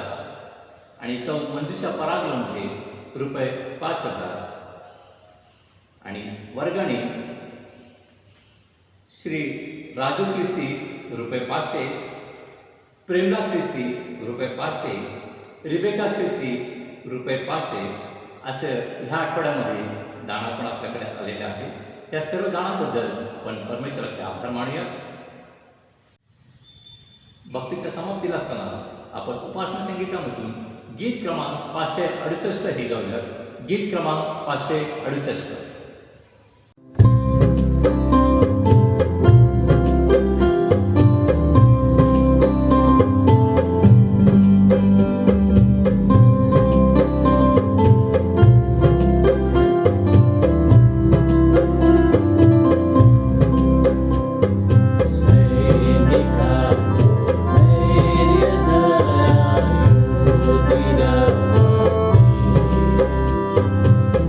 आणि सौ मंजुषा पराग लोंढे रुपये 5000 आणि वर्गणी श्री राजू ख्रिस्ती रुपये 500, प्रेमला ख्रिस्ती रुपये 500, रिबेका ख्रिस्ती रुपये 500 असं ह्या आठवड्यामध्ये दानार्पण आपल्याकडे आलेले आहे. त्या सर्व दानाबद्दल पण परमेश्वराचे आभार मानूया. भक्तीच्या समाप्तीला असताना आपण उपासना संगीतामधून गीत क्रमांक 568 हे गाऊया. गीत क्रमांक 568.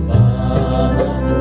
Bye.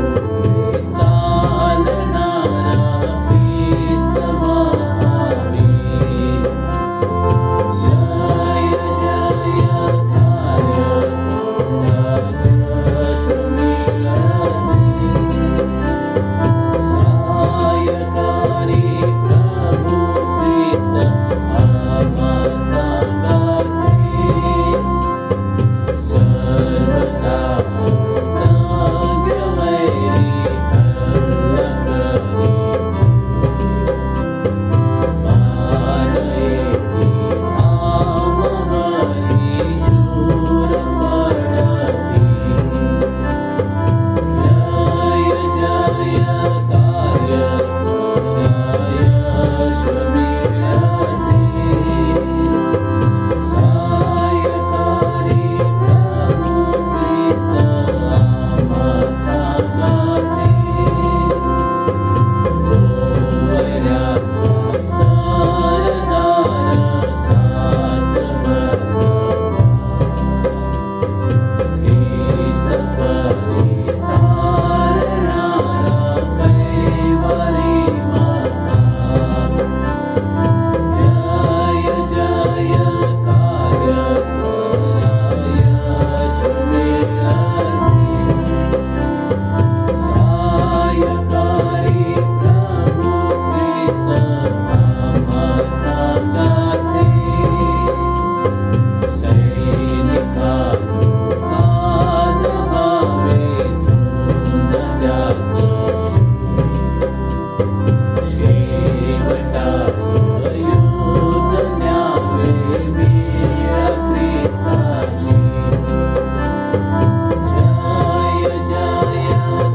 शेवटाचं युद्ध न्यावे वीर ख्रिस्ताची. जय जय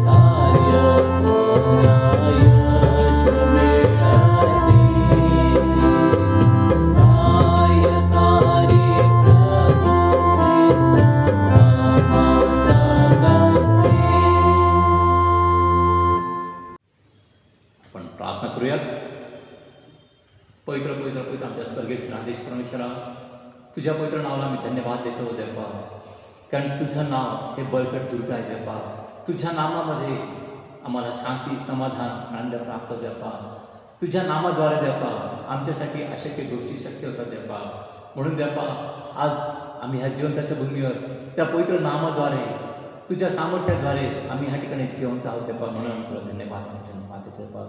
कार्य तुला यश मिळती. सायकारी प्रभू ख्रिस्त नामाचा गाते. आपण प्रार्थना करूयात. पवित्र पवित्र पवित्र आमच्या स्वर्गीय राजेश परमेश्वरा, तुझ्या पवित्र नावाला मी धन्यवाद देतो देवा, कारण तुझं नाव हे बळकट दुर्ग आहे देवा. तुझ्या नामामध्ये आम्हाला शांती, समाधान, आनंद प्राप्त होतो देवा. तुझ्या नामाद्वारे देवा आमच्यासाठी अशक्य गोष्टी शक्य होतात देवा. म्हणून देवा आज आम्ही ह्या जिवंताच्या भूमीवर त्या पवित्र नामाद्वारे, तुझ्या सामर्थ्याद्वारे आम्ही ह्या ठिकाणी जिवंत आहोत देवा. म्हणून आम्ही तुला धन्यवाद देतो देवा.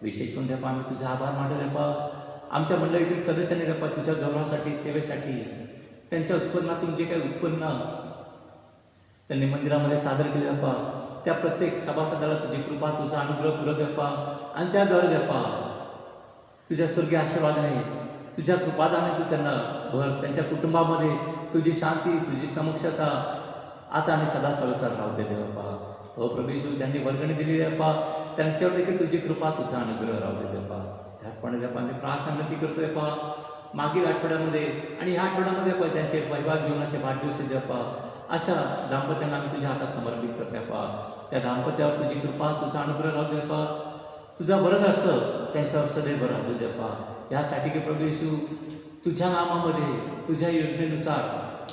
विशेष करून देवा आम्ही तुझा आभार मानतो देवा. आमच्या मंडळीतील सदस्यांनी देवा तुझ्या गौरवासाठी, सेवेसाठी, त्यांच्या उत्पन्नातून जे काही उत्पन्न त्यांनी मंदिरामध्ये सादर केले देवा, त्या प्रत्येक सभासदाला तुझी कृपा, तुझा अनुग्रह पुरत देवा. आणि त्याद्वारे देवा तुझ्या स्वर्गीय आशीर्वादाने, तुझ्या कृपादाने तू त्यांना भर, त्यांच्या कुटुंबामध्ये तुझी शांती, तुझी समक्षता आता आणि सदा सवकार राहू दे देवा. हो प्रभू, त्यांनी वर्गणी दिली देवा, त्यांच्यावर देखील तुझी कृपा, तुझा अनुग्रह राहू दे देवा. त्याचप्रमाणे देवा आम्ही प्रार्थना विनंती करतो देवा, मागील आठवड्यामध्ये आणि ह्या आठवड्यामध्ये पण त्यांचे वैवाहिक जीवनाचे वाढदिवस देवा, अशा दाम्पत्यांना आम्ही तुझ्या हातात समर्पित करतो देवा. त्या दाम्पत्यावर तुझी कृपा, तुझा अनुग्रह राहू दे देवा. तुझा वरद असतं त्यांच्यावर सदैव राहू दे देवा. यासाठी की प्रभू येशू तुझ्या नामामध्ये, तुझ्या योजनेनुसार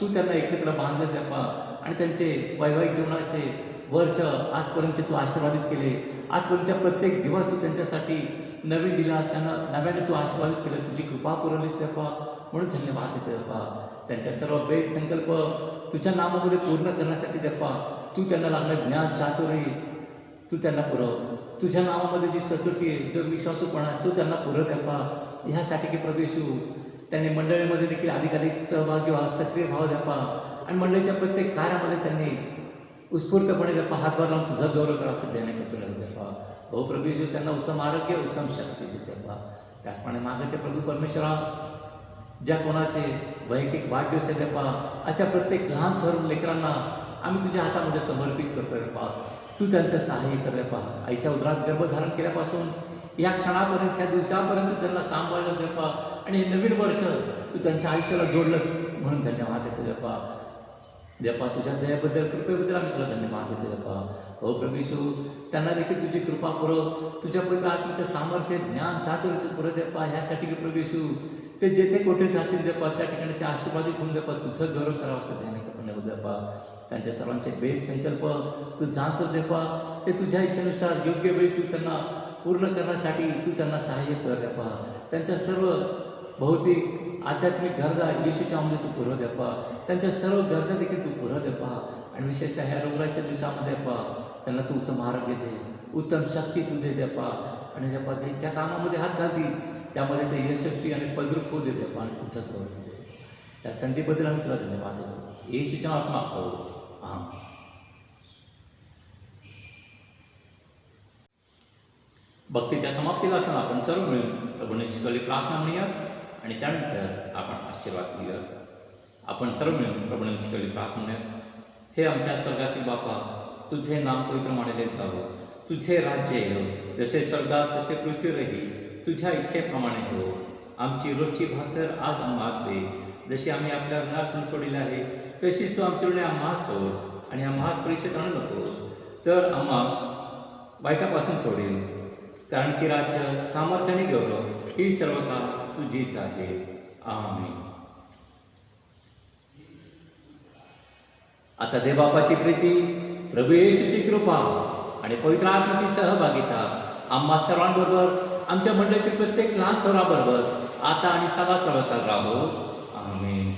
तू त्यांना एकत्र बांधलं देवा आणि त्यांचे वैवाहिक जीवनाचे वर्ष आजपर्यंत तू आशीर्वादित केले. आजपर्यंतच्या प्रत्येक दिवस तू त्यांच्यासाठी नवीन दिला, त्यांना नव्याने तू आशीर्वादित केलं, तुझी कृपा पुरवलीस देवा. म्हणून धन्यवाद देतो देवा. त्यांच्या सर्व वेद संकल्प तुझ्या नामामध्ये पूर्ण करण्यासाठी देवा तू त्यांना लागणं ज्ञान, चातुर्य तू त्यांना पुरव. तुझ्या नावामध्ये जी सचोटी आहे, जो विश्वासूपणा आहे, तो त्यांना पुरव देवा. ह्यासाठी की प्रभू येशू त्यांनी मंडळीमध्ये देखील अधिकाधिक सहभागी व्हा, सक्रिय व्हावं देवा. आणि मंडळीच्या प्रत्येक कार्यामध्ये त्यांनी उत्स्फूर्तपणे देवा हातभार लावून तुझा गौरव करा असं देणे करून देवा. हो प्रभू येशू त्यांना उत्तम आरोग्य, उत्तम शक्ती दे देवा. त्याचप्रमाणे मागते प्रभू परमेश्वरा, ज्या कोणाचे वैयक्तिक वाढदिवस आहे देवा, अशा प्रत्येक लहान थोर लेकरांना आम्ही तुझ्या हातामध्ये समर्पित करतो देवा. तू त्यांचं सहाय्य कर देवा. आईच्या उदरात गर्भधारण केल्यापासून या क्षणापर्यंत, या दिवसापर्यंत त्यांना सांभाळलंस देवा. आणि हे नवीन वर्ष तू त्यांच्या आयुष्याला जोडलंस, म्हणून धन्यवाद देतो देवा. देवा तुझ्या दयाबद्दल, कृपेबद्दल आम्ही तुला धन्यवाद देतो देवा. हो प्रभू येशू त्यांना देखील तुझी कृपा पुरव, तुझ्या पवित्र आत्म्याचं सामर्थ्य, ज्ञान, चातुर्य पुरव देवा. ह्यासाठी की प्रभू येशू ते जेथे कुठे जातील देवा त्या ठिकाणी ते आशीर्वादित होऊन देवा, तुझं गौरव करावं असं ध्यान करून देवा. त्यांच्या सर्वांचे भेद संकल्प तू जाणतोच देवा. ते तुझ्या इच्छेनुसार योग्य वेळी तू त्यांना पूर्ण करण्यासाठी तू त्यांना सहाय्य कर देवा. त्यांच्या सर्व भौतिक, आध्यात्मिक गरजा येशूच्या मध्ये तू पुरव देवा. त्यांच्या सर्व गरजा देखील तू पुरव देवा. आणि विशेषतः ह्या रोगराच्या दिवसामध्ये देवा त्यांना तू उत्तम आरोग्य दे, उत्तम शक्ती तू दे देवा. आणि देवा त्यांच्या कामामध्ये हात घालतील त्यामध्ये ते यशस्वी आणि फलद्रूप होऊ दे देवा. आणि तुझं गौरव दे. त्या संधीबद्दल आम्ही तुला धन्यवाद देतो. येशूच्या आत्मा आमेन. भक्तीच्या समाप्तीला असताना आपण सर्व मिळून प्रभूने शिकवली प्रार्थना म्हणूया आणि त्यानंतर आपण आशीर्वाद घेऊया. आपण सर्व मिळून प्रभूने शिकवली प्रार्थना म्हणूया. हे आमच्या स्वर्गातील बापा, तुझे नाम पवित्र मानले जावो, तुझे राज्य येवो, जसे स्वर्गात तसे पृथ्वीवरही तुझ्या इच्छेप्रमाणे हो. आमची रोजची भाकर आज आम्हास दे, जशी आम्ही आपल्या ऋणास सोडलेले आहे तशीच तू आमची ऋणे आम्हास सोड. आणि आम्हास परीक्षेत आणू नकोस, तर आम्हास वाईटापासून सोडेल. कारण की राज्य, सामर्थ्य आणि गौरव ही सर्व काळ तुझीच आहे. आमेन. आता देवबापाची प्रीती, प्रभू येशूची कृपा आणि पवित्र आत्म्याची सहभागिता आम्हा सर्वांबरोबर, आमच्या मंडळीतील प्रत्येक लहान थोराबरोबर आता आणि सदा सर्वकाळ राहो. आमेन.